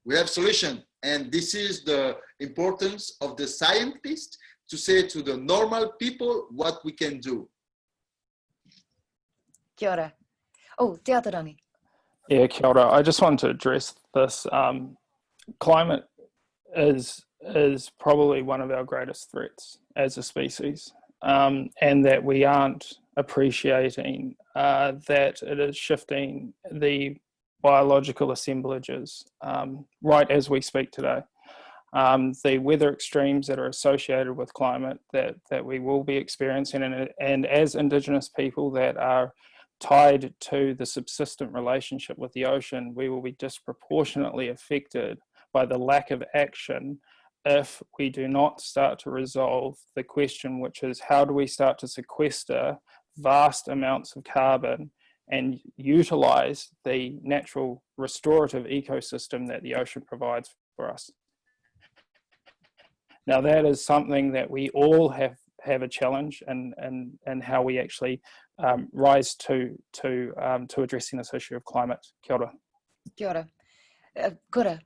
we have solution. And this is the importance of the scientists to say to the normal people what we can do. Kia ora. Oh, Te Atarangi. Yeah, kia ora. I just wanted to address this. Climate is probably one of our greatest threats as a species, and that we aren't appreciating that it is shifting the biological assemblages right as we speak today. The weather extremes that are associated with climate that we will be experiencing, and as Indigenous people that are tied to the subsistent relationship with the ocean, we will be disproportionately affected by the lack of action if we do not start to resolve the question, which is how do we start to sequester vast amounts of carbon and utilize the natural restorative ecosystem that the ocean provides for us. Now that is something that we all have a challenge and how we actually rise to addressing this issue of climate. Kia ora. Kia ora. Kura.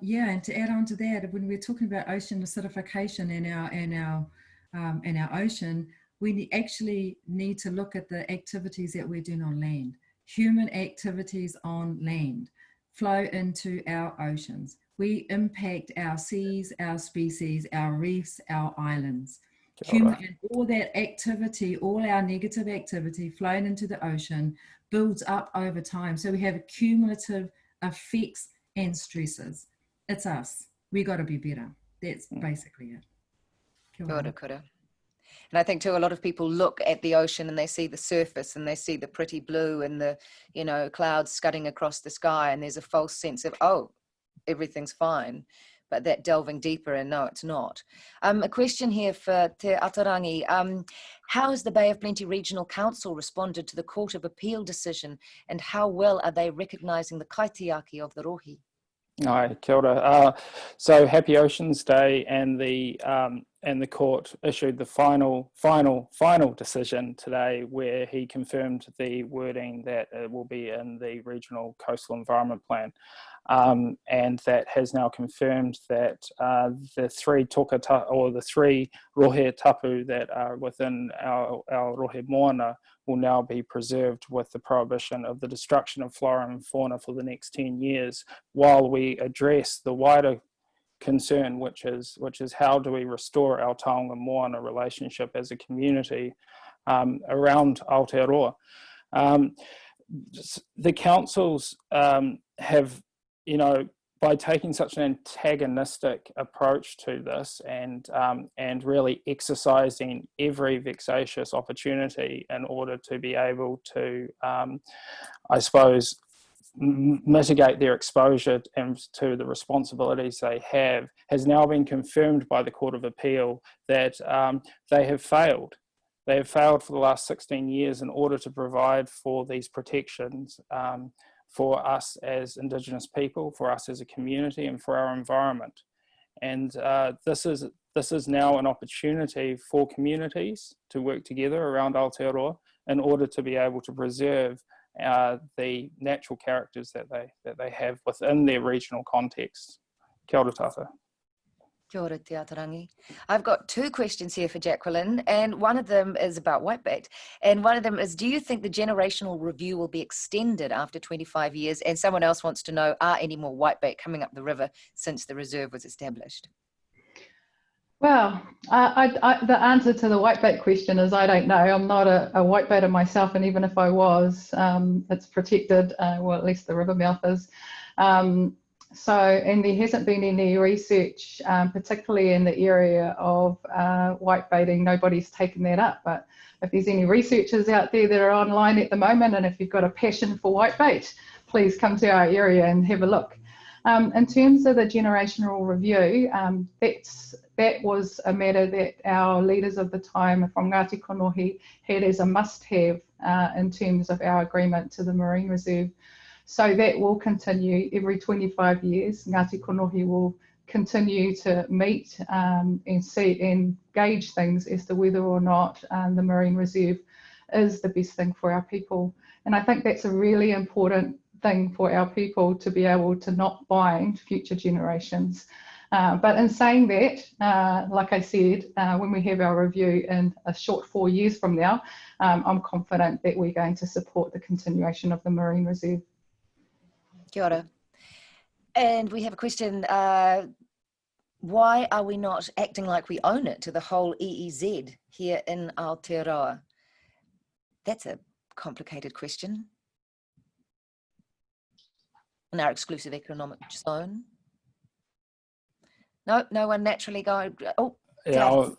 Yeah, and to add on to that, when we're talking about ocean acidification in our ocean, we actually need to look at the activities that we're doing on land. Human activities on land flow into our oceans. We impact our seas, our species, our reefs, our islands. Human, and all that activity, all our negative activity flowing into the ocean builds up over time. So we have cumulative effects and stresses. It's us. We got to be better. That's basically it. Kia ora, kura. And I think too, a lot of people look at the ocean and they see the surface and they see the pretty blue and the, you know, clouds scudding across the sky, and there's a false sense of, oh, everything's fine. But that delving deeper, and no, it's not. A question here for Te Atarangi. How has the Bay of Plenty Regional Council responded to the Court of Appeal decision, and how well are they recognising the kaitiaki of the rohi? Ai, kia ora. So Happy Oceans Day, and the court issued the final decision today, where he confirmed the wording that will be in the Regional Coastal Environment Plan, and that has now confirmed that the three tokata, or the three rohe tapu that are within our Rohemoana will now be preserved with the prohibition of the destruction of flora and fauna for the next 10 years, while we address the wider concern, which is how do we restore our taonga Moana relationship as a community around Aotearoa. The councils have, you know, by taking such an antagonistic approach to this, and really exercising every vexatious opportunity in order to be able to, I suppose, mitigate their exposure and to the responsibilities they have, has now been confirmed by the Court of Appeal that they have failed. They have failed for the last 16 years in order to provide for these protections for us as Indigenous people, for us as a community, and for our environment. And this is now an opportunity for communities to work together around Aotearoa in order to be able to preserve the natural characters that they have within their regional context. Kia ora tata. Kia ora te Atarangi. I've got two questions here for Jacqueline, and one of them is about whitebait. And one of them is, do you think the generational review will be extended after 25 years? And someone else wants to know, are any more whitebait coming up the river since the reserve was established? Well, the answer to the whitebait question is I don't know. I'm not a whitebaiter myself, and even if I was, it's protected, well, at least the river mouth is. And there hasn't been any research, particularly in the area of whitebaiting. Nobody's taken that up, but if there's any researchers out there that are online at the moment, and if you've got a passion for whitebait, please come to our area and have a look. In terms of the generational review, that was a matter that our leaders of the time from Ngāti Kanohi had as a must-have in terms of our agreement to the Marine Reserve. So that will continue every 25 years. Ngāti Kanohi will continue to meet and see and gauge things as to whether or not the Marine Reserve is the best thing for our people. And I think that's a really important thing for our people, to be able to not bind future generations. But in saying that, like I said, when we have our review in a short 4 years from now, I'm confident that we're going to support the continuation of the Marine Reserve. Kia ora. And we have a question, why are we not acting like we own it to the whole EEZ here in Aotearoa? That's a complicated question. in our exclusive economic zone? No, no one naturally go. Oh, yeah,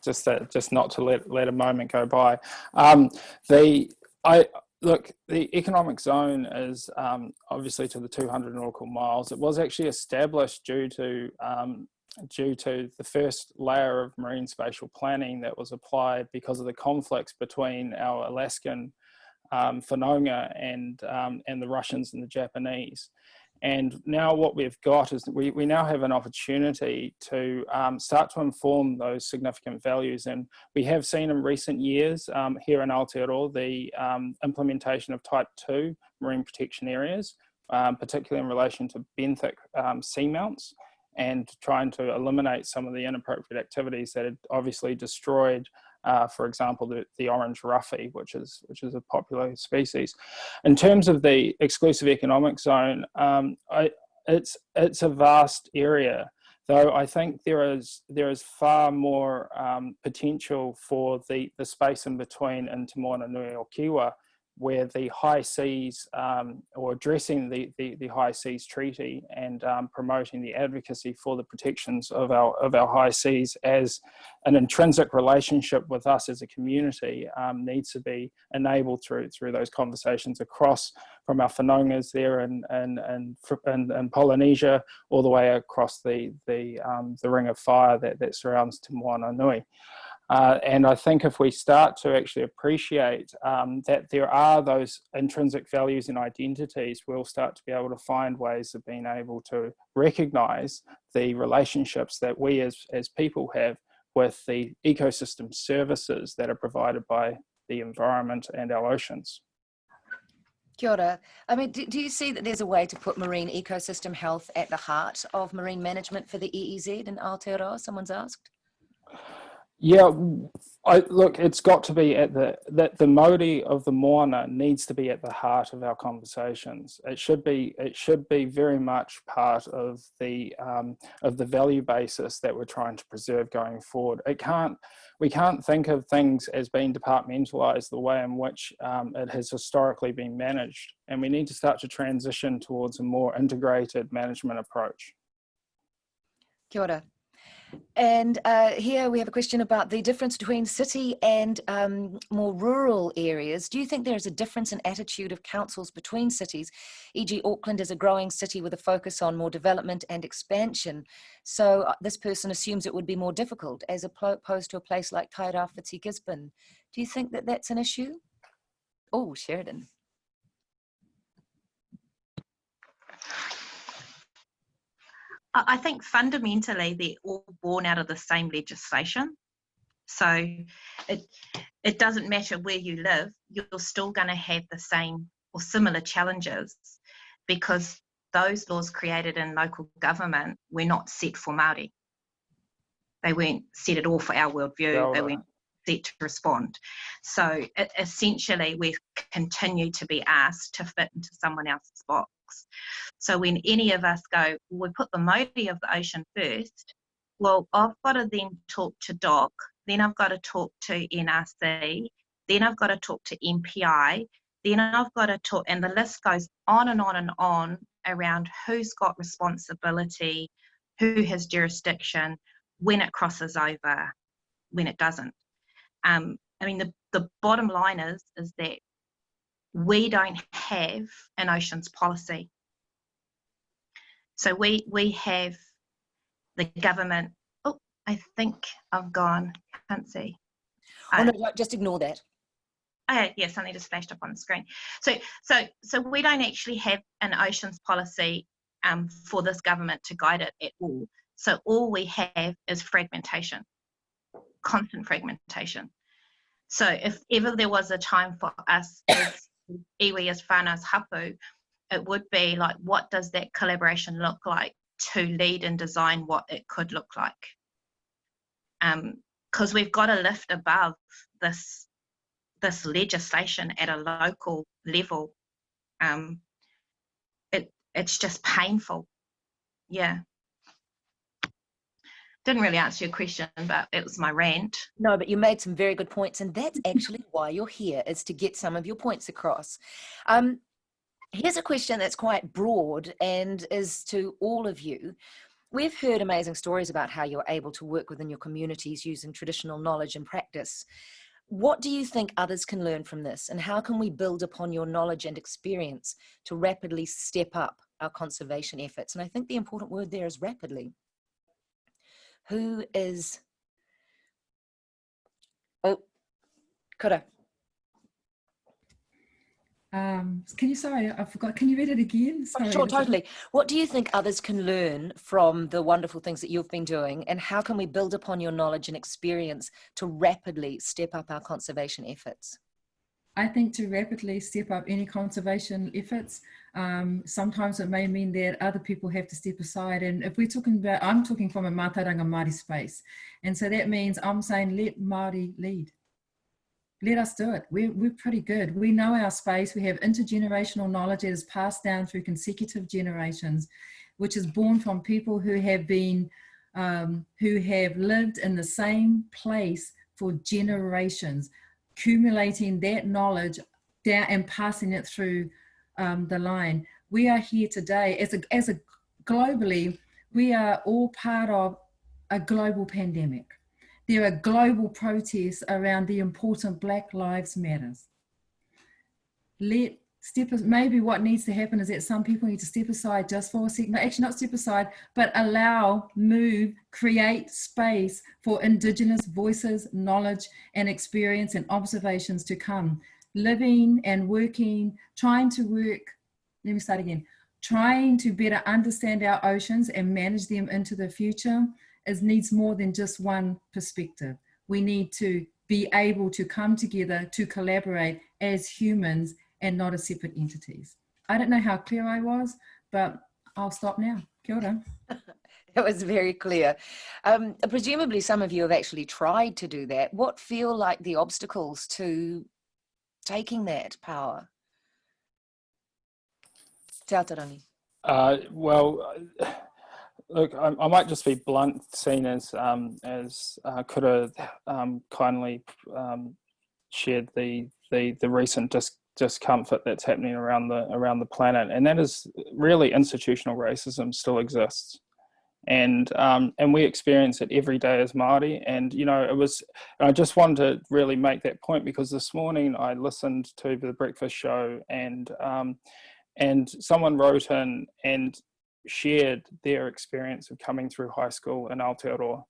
just not to let a moment go by. Look, the economic zone is obviously to the 200 nautical miles. It was actually established due to the first layer of marine spatial planning that was applied because of the conflicts between our Alaskan whanaunga and the Russians and the Japanese. And now what we've got is we now have an opportunity to start to inform those significant values. And we have seen in recent years here in Aotearoa the implementation of Type 2 marine protection areas, particularly in relation to benthic seamounts, and trying to eliminate some of the inappropriate activities that had obviously destroyed, for example, the orange ruffy, which is a popular species. In terms of the exclusive economic zone, it's a vast area, though I think there is far more potential for the space in between in Te Moana Nui o Kiwa, where the high seas, or addressing the high seas treaty and promoting the advocacy for the protections of our high seas as an intrinsic relationship with us as a community, needs to be enabled through those conversations across from our whanaungas there in Polynesia all the way across the ring of fire that surrounds Te Moana Nui. And I think if we start to actually appreciate that there are those intrinsic values and identities, we'll start to be able to find ways of being able to recognise the relationships that we as people have with the ecosystem services that are provided by the environment and our oceans. Kia ora. I mean, do you see that there's a way to put marine ecosystem health at the heart of marine management for the EEZ in Aotearoa? Someone's asked. Yeah, look, it's got to be at the Māori of the Moana needs to be at the heart of our conversations. It should be very much part of the value basis that we're trying to preserve going forward. We can't think of things as being departmentalized the way in which it has historically been managed, and we need to start to transition towards a more integrated management approach. Kia ora. And here we have a question about the difference between city and more rural areas. Do you think there is a difference in attitude of councils between cities? E.g. Auckland is a growing city with a focus on more development and expansion. So this person assumes it would be more difficult as opposed to a place like Tairāwhiti, Gisborne. Do you think that that's an issue? Oh, Sheridan. I think fundamentally they're all born out of the same legislation. So it doesn't matter where you live, you're still going to have the same or similar challenges, because those laws created in local government were not set for Māori. They weren't set at all for our worldview. They weren't set to respond. So essentially we continue to be asked to fit into someone else's box. So when any of us go, we put the Māori of the ocean first, well, I've got to then talk to DOC, then I've got to talk to NRC, then I've got to talk to MPI, then I've got to talk, and the list goes on and on and on around who's got responsibility, who has jurisdiction, when it crosses over, when it doesn't. I mean, the bottom line is that we don't have an oceans policy. So we have the government. Oh, I think I've gone. Can't see. Oh no, just ignore that. Yeah, something just flashed up on the screen. So we don't actually have an oceans policy for this government to guide it at all. So all we have is fragmentation, constant fragmentation. So if ever there was a time for us as iwi as whānau's hapu, it would be like, what does that collaboration look like to lead and design what it could look like? Because we've got to lift above this legislation at a local level. It's just painful. Yeah. Didn't really answer your question, but it was my rant. No, but you made some very good points, and that's actually why you're here, is to get some of your points across. Here's a question that's quite broad and is to all of you. We've heard amazing stories about how you're able to work within your communities using traditional knowledge and practice. What do you think others can learn from this, and how can we build upon your knowledge and experience to rapidly step up our conservation efforts? And I think the important word there is rapidly. Who is... Oh, Kura. Sorry, I forgot. Can you read it again? Sorry, sure, totally. What do you think others can learn from the wonderful things that you've been doing, and how can we build upon your knowledge and experience to rapidly step up our conservation efforts? I think to rapidly step up any conservation efforts, sometimes it may mean that other people have to step aside. And if we're talking about, I'm talking from a Mātauranga Māori space. And so that means I'm saying, let Māori lead. Let us do it. We're pretty good. We know our space. We have intergenerational knowledge that is passed down through consecutive generations, which is born from people who have been, who have lived in the same place for generations, accumulating that knowledge down and passing it through the line. We are here today as a globally, we are all part of a global pandemic. There are global protests around the important Black Lives Matters. Maybe what needs to happen is that some people need to step aside just for a second. No, actually not step aside, but create space for Indigenous voices, knowledge and experience and observations to come. Living and working, trying to better understand our oceans and manage them into the future needs more than just one perspective. We need to be able to come together to collaborate as humans and not as separate entities. I don't know how clear I was, but I'll stop now. Kia ora. That was very clear. Presumably some of you have actually tried to do that. What feel like the obstacles to taking that power? Te Atarangi. Well, look, I might just be blunt, seen as Kura kindly shared the recent discomfort that's happening around the planet, and that is really institutional racism still exists, and we experience it every day as Māori. And you know, I just wanted to really make that point because this morning I listened to the breakfast show, and someone wrote in and shared their experience of coming through high school in Aotearoa,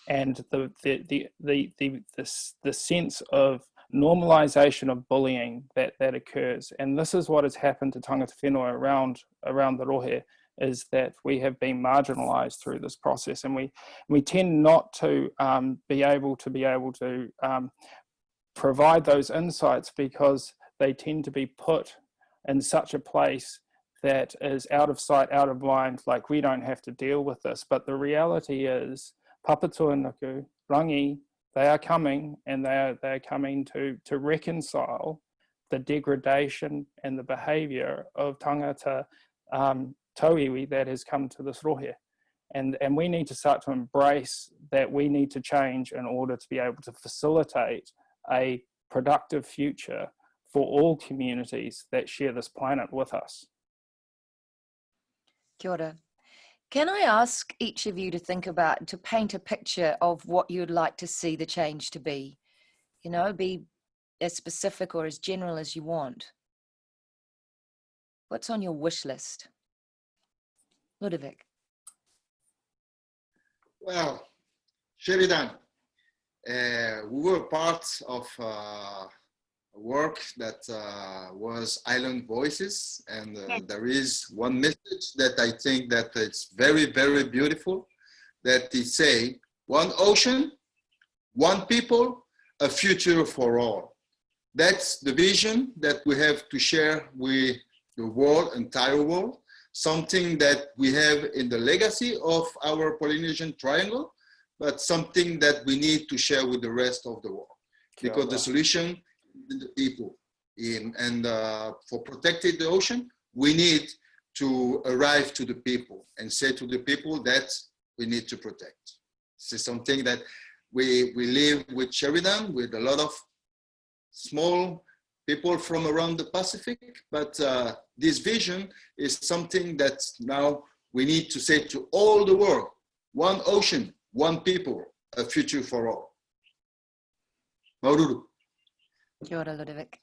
and the sense of normalisation of bullying that occurs. And this is what has happened to tangata whenua around the rohe, is that we have been marginalised through this process, and we tend not to be able to provide those insights because they tend to be put in such a place that is out of sight, out of mind, like we don't have to deal with this. But the reality is, papatuanuku, rangi, they are coming, and they are coming to reconcile the degradation and the behaviour of tangata tauiwi that has come to this rohe. And we need to start to embrace that we need to change in order to be able to facilitate a productive future for all communities that share this planet with us. Kia ora. Can I ask each of you to paint a picture of what you'd like to see the change to be? You know, be as specific or as general as you want. What's on your wish list? Ludovic. Well, Sheridan, we were part of work that was Island Voices, and there is one message that I think that it's very, very beautiful, that they say, one ocean, one people, a future for all. That's the vision that we have to share with the world, entire world, something that we have in the legacy of our Polynesian Triangle, but something that we need to share with the rest of the world. Because the solution the people for protecting the ocean, we need to arrive to the people and say to the people that we need to protect. This is something that we live with Sheridan, with a lot of small people from around the Pacific, but this vision is something that now we need to say to all the world: one ocean, one people, a future for all. Maururu. Kia ora, Ludovic.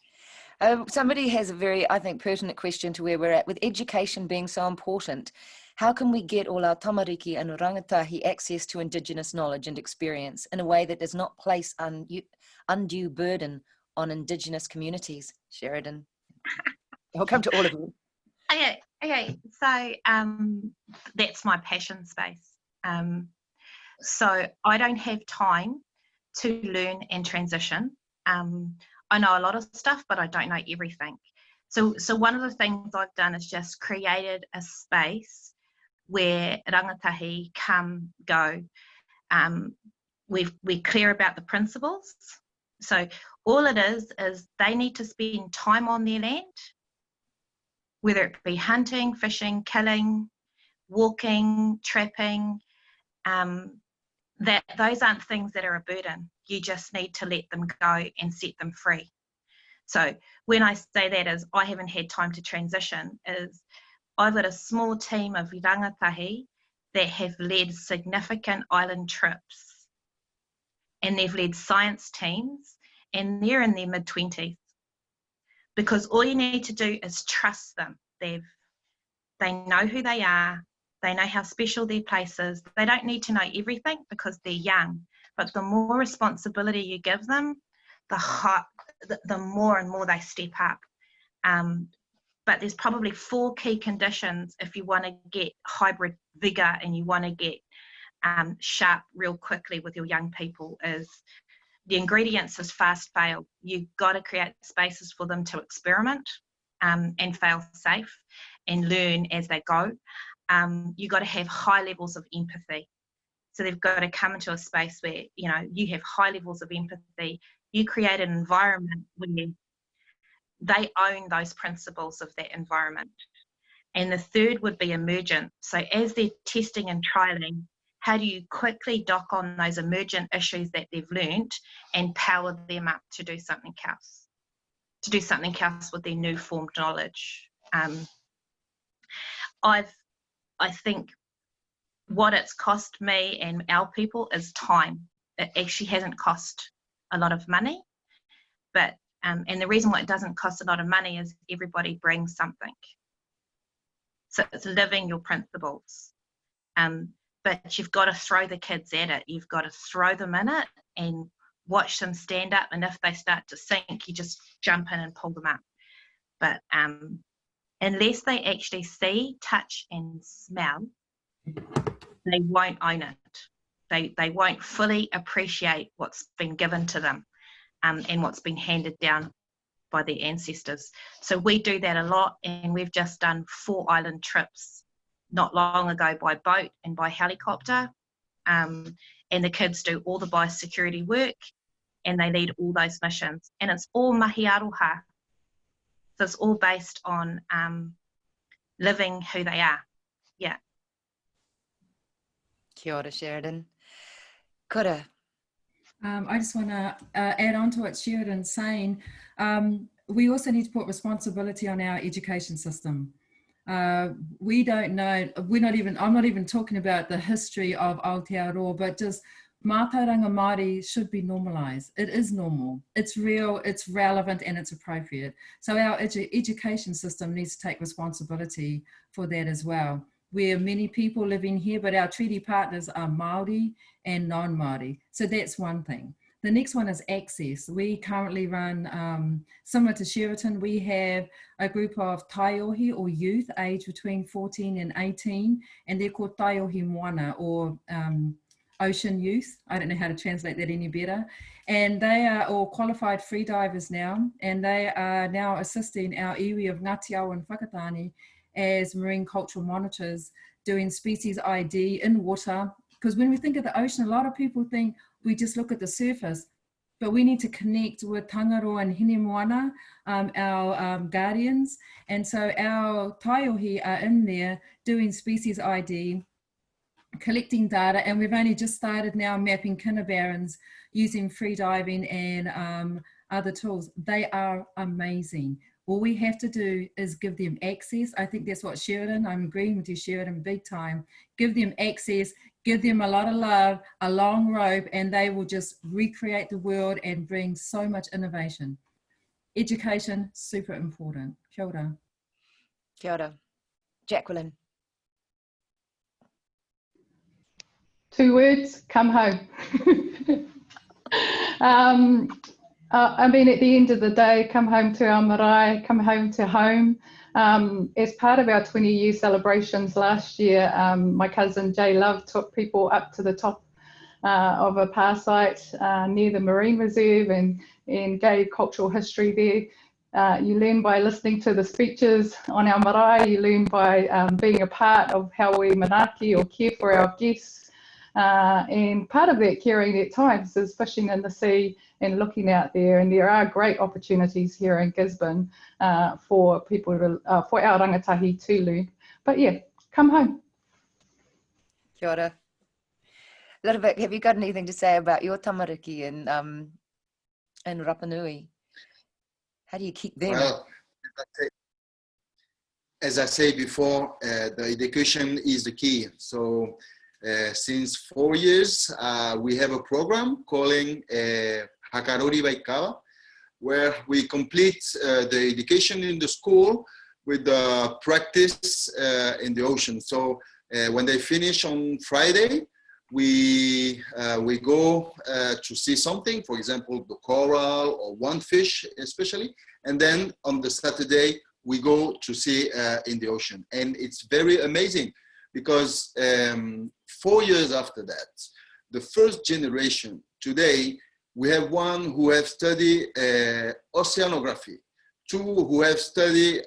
Somebody has a very, I think, pertinent question to where we're at. With education being so important, how can we get all our tamariki and rangatahi access to indigenous knowledge and experience in a way that does not place undue burden on indigenous communities? Sheridan. I'll come to all of you. Okay. So that's my passion space. So I don't have time to learn and transition. I know a lot of stuff, but I don't know everything. So one of the things I've done is just created a space where rangatahi come, go. We're clear about the principles. So all it is they need to spend time on their land, whether it be hunting, fishing, killing, walking, trapping. That those aren't things that are a burden. You just need to let them go and set them free. So when I say that is I haven't had time to transition, is I've got a small team of rangatahi that have led significant island trips, and they've led science teams, and they're in their mid-20s. Because all you need to do is trust them. They know who they are. They know how special their place is. They don't need to know everything because they're young. But the more responsibility you give them, the more and more they step up. But there's probably 4 key conditions if you want to get hybrid vigour and you want to get sharp real quickly with your young people. Is the ingredients is fast fail. You've got to create spaces for them to experiment and fail safe and learn as they go. You've got to have high levels of empathy. So they've got to come into a space where, you know, you have high levels of empathy. You create an environment where they own those principles of that environment. And the third would be emergent. So as they're testing and trialing, how do you quickly dock on those emergent issues that they've learned and power them up to do something else, with their new formed knowledge. I think what it's cost me and our people is time. It actually hasn't cost a lot of money, but and the reason why it doesn't cost a lot of money is everybody brings something. So it's living your principles. But you've got to throw the kids at it. You've got to throw them in it and watch them stand up. And if they start to sink, you just jump in and pull them up. But unless they actually see, touch and smell, they won't own it. They won't fully appreciate what's been given to them and what's been handed down by their ancestors. So we do that a lot, and we've just done 4 island trips not long ago by boat and by helicopter. And the kids do all the biosecurity work and they lead all those missions. And it's all mahi aroha. So it's all based on living who they are. Yeah. Kia ora, Sheridan. Kura. I just want to add on to what Sheridan's saying. We also need to put responsibility on our education system. We don't know, I'm not even talking about the history of Aotearoa, but just mātauranga Māori should be normalised. It is normal, it's real, it's relevant and it's appropriate. So our education system needs to take responsibility for that as well. We're many people living here, but our treaty partners are Māori and non-Māori. So that's one thing. The next one is access. We currently run, similar to Sheraton, we have a group of taiohi or youth aged between 14 and 18, and they're called taiohi Moana or ocean youth. I don't know how to translate that any better. And they are all qualified freedivers now, and they are now assisting our iwi of Ngāti and Whakatane as marine cultural monitors, doing species ID in water. Because when we think of the ocean, a lot of people think we just look at the surface, but we need to connect with Tangaroa and Hine Moana, our guardians. And so our taiohi are in there doing species ID, collecting data, and we've only just started now mapping kinnabarrens using free diving and are the tools. They are amazing. All we have to do is give them access. I think that's what Sheridan, I'm agreeing with you, Sheridan, big time. Give them access, give them a lot of love, a long rope, and they will just recreate the world and bring so much innovation. Education, super important. Kia ora. Kia ora. Jacqueline. 2 words, come home. I mean, at the end of the day, come home to our marae, come home to home. As part of our 20-year celebrations last year, my cousin Jay Love took people up to the top of a pā site near the marine reserve and gave cultural history there. You learn by listening to the speeches on our marae, you learn by being a part of how we manaki or care for our guests. And part of that caring at times is fishing in the sea and looking out there. And there are great opportunities here in Gisborne for people, for our rangatahi to learn. But yeah, come home. Kia ora. Ludovic, have you got anything to say about your tamariki in Rapa Nui? How do you keep them? Well, as I said before, the education is the key. So since 4 years, we have a program calling Hakarori Vaikava, where we complete the education in the school with the practice in the ocean. So when they finish on Friday, we go to see something, for example, the coral or one fish especially, and then on the Saturday, we go to see in the ocean. And it's very amazing because 4 years after that, the first generation, today, we have one who have studied oceanography, 2 who have studied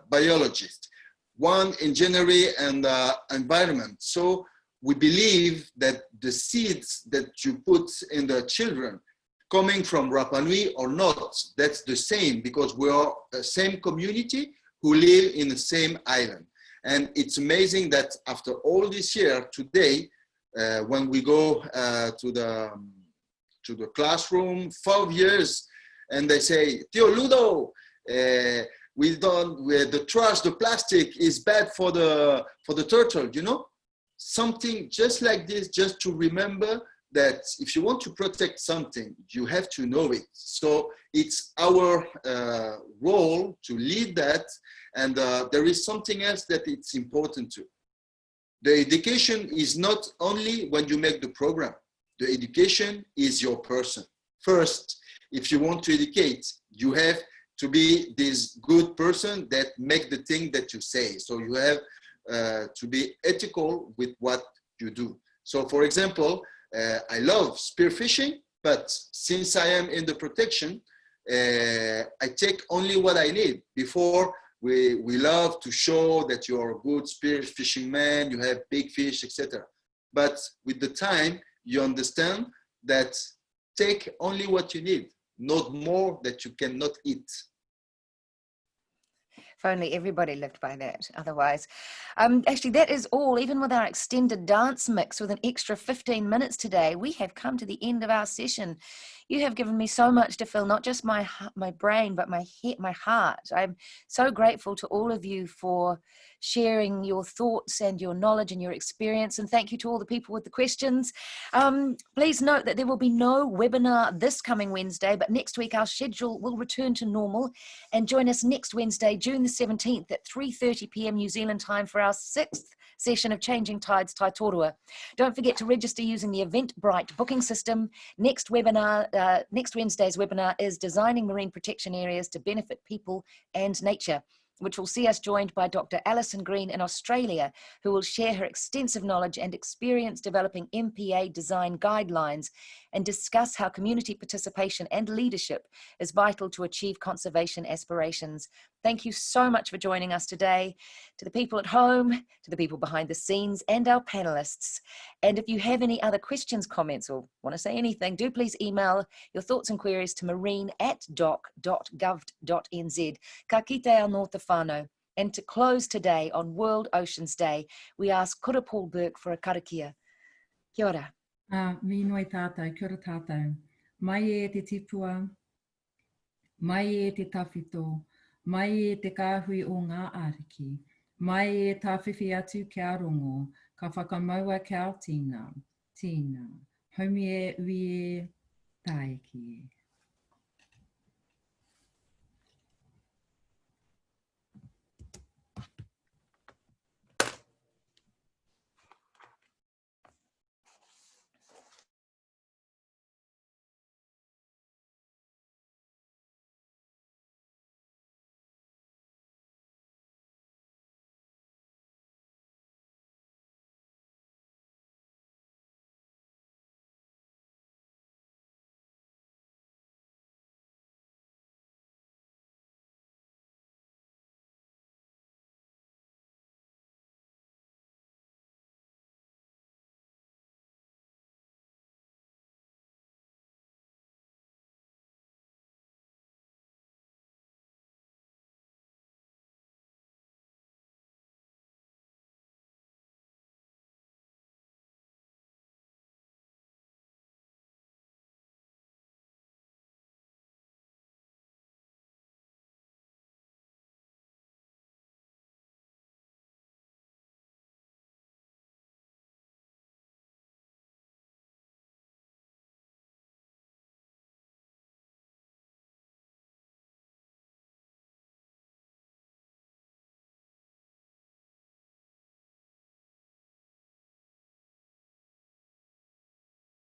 biologist, 1 engineering and environment. So we believe that the seeds that you put in the children, coming from Rapa Nui or not, that's the same, because we are the same community who live in the same island. And it's amazing that after all this year, today, when we go to the classroom, 5 years, and they say, Tio Ludo, the trash, the plastic is bad for the turtle, you know? Something just like this, just to remember that if you want to protect something, you have to know it. So it's our role to lead that. And there is something else that it's important to. The education is not only when you make the program. The education is your person. First, if you want to educate, you have to be this good person that make the thing that you say. So you have to be ethical with what you do. So for example, I love spearfishing, but since I am in the protection, I take only what I need. Before, we love to show that you are a good spearfishing man, you have big fish, etc. But with the time, you understand that take only what you need, not more that you cannot eat. If only everybody lived by that, otherwise. Actually, that is all. Even with our extended dance mix with an extra 15 minutes today, we have come to the end of our session. You have given me so much to fill, not just my brain, but my heart. I'm so grateful to all of you for sharing your thoughts and your knowledge and your experience. And thank you to all the people with the questions. Please note that there will be no webinar this coming Wednesday, but next week our schedule will return to normal. And join us next Wednesday, June the 17th at 3:30 p.m. New Zealand time for our 6th session of Changing Tides Tai Tōrua. Don't forget to register using the Eventbrite booking system. Next Wednesday's webinar is Designing Marine Protection Areas to Benefit People and Nature, which will see us joined by Dr. Alison Green in Australia, who will share her extensive knowledge and experience developing MPA design guidelines and discuss how community participation and leadership is vital to achieve conservation aspirations. Thank you so much for joining us today. To the people at home, to the people behind the scenes, and our panelists. And if you have any other questions, comments, or want to say anything, do please email your thoughts and queries to marine@doc.gov.nz. Ka kite anō te whānau. And to close today on World Oceans Day, we ask Kura Paul-Burke for a karakia. Kia ora. Mi noi tātou, kia ora tātou. Mai e te tipua, mai e te tawhito, mai e te kāhui o ngā ariki, mai e tāwhiwhi atu kia rongo, ka whakamaua kia tina, tina, haumi e ui e taiki e.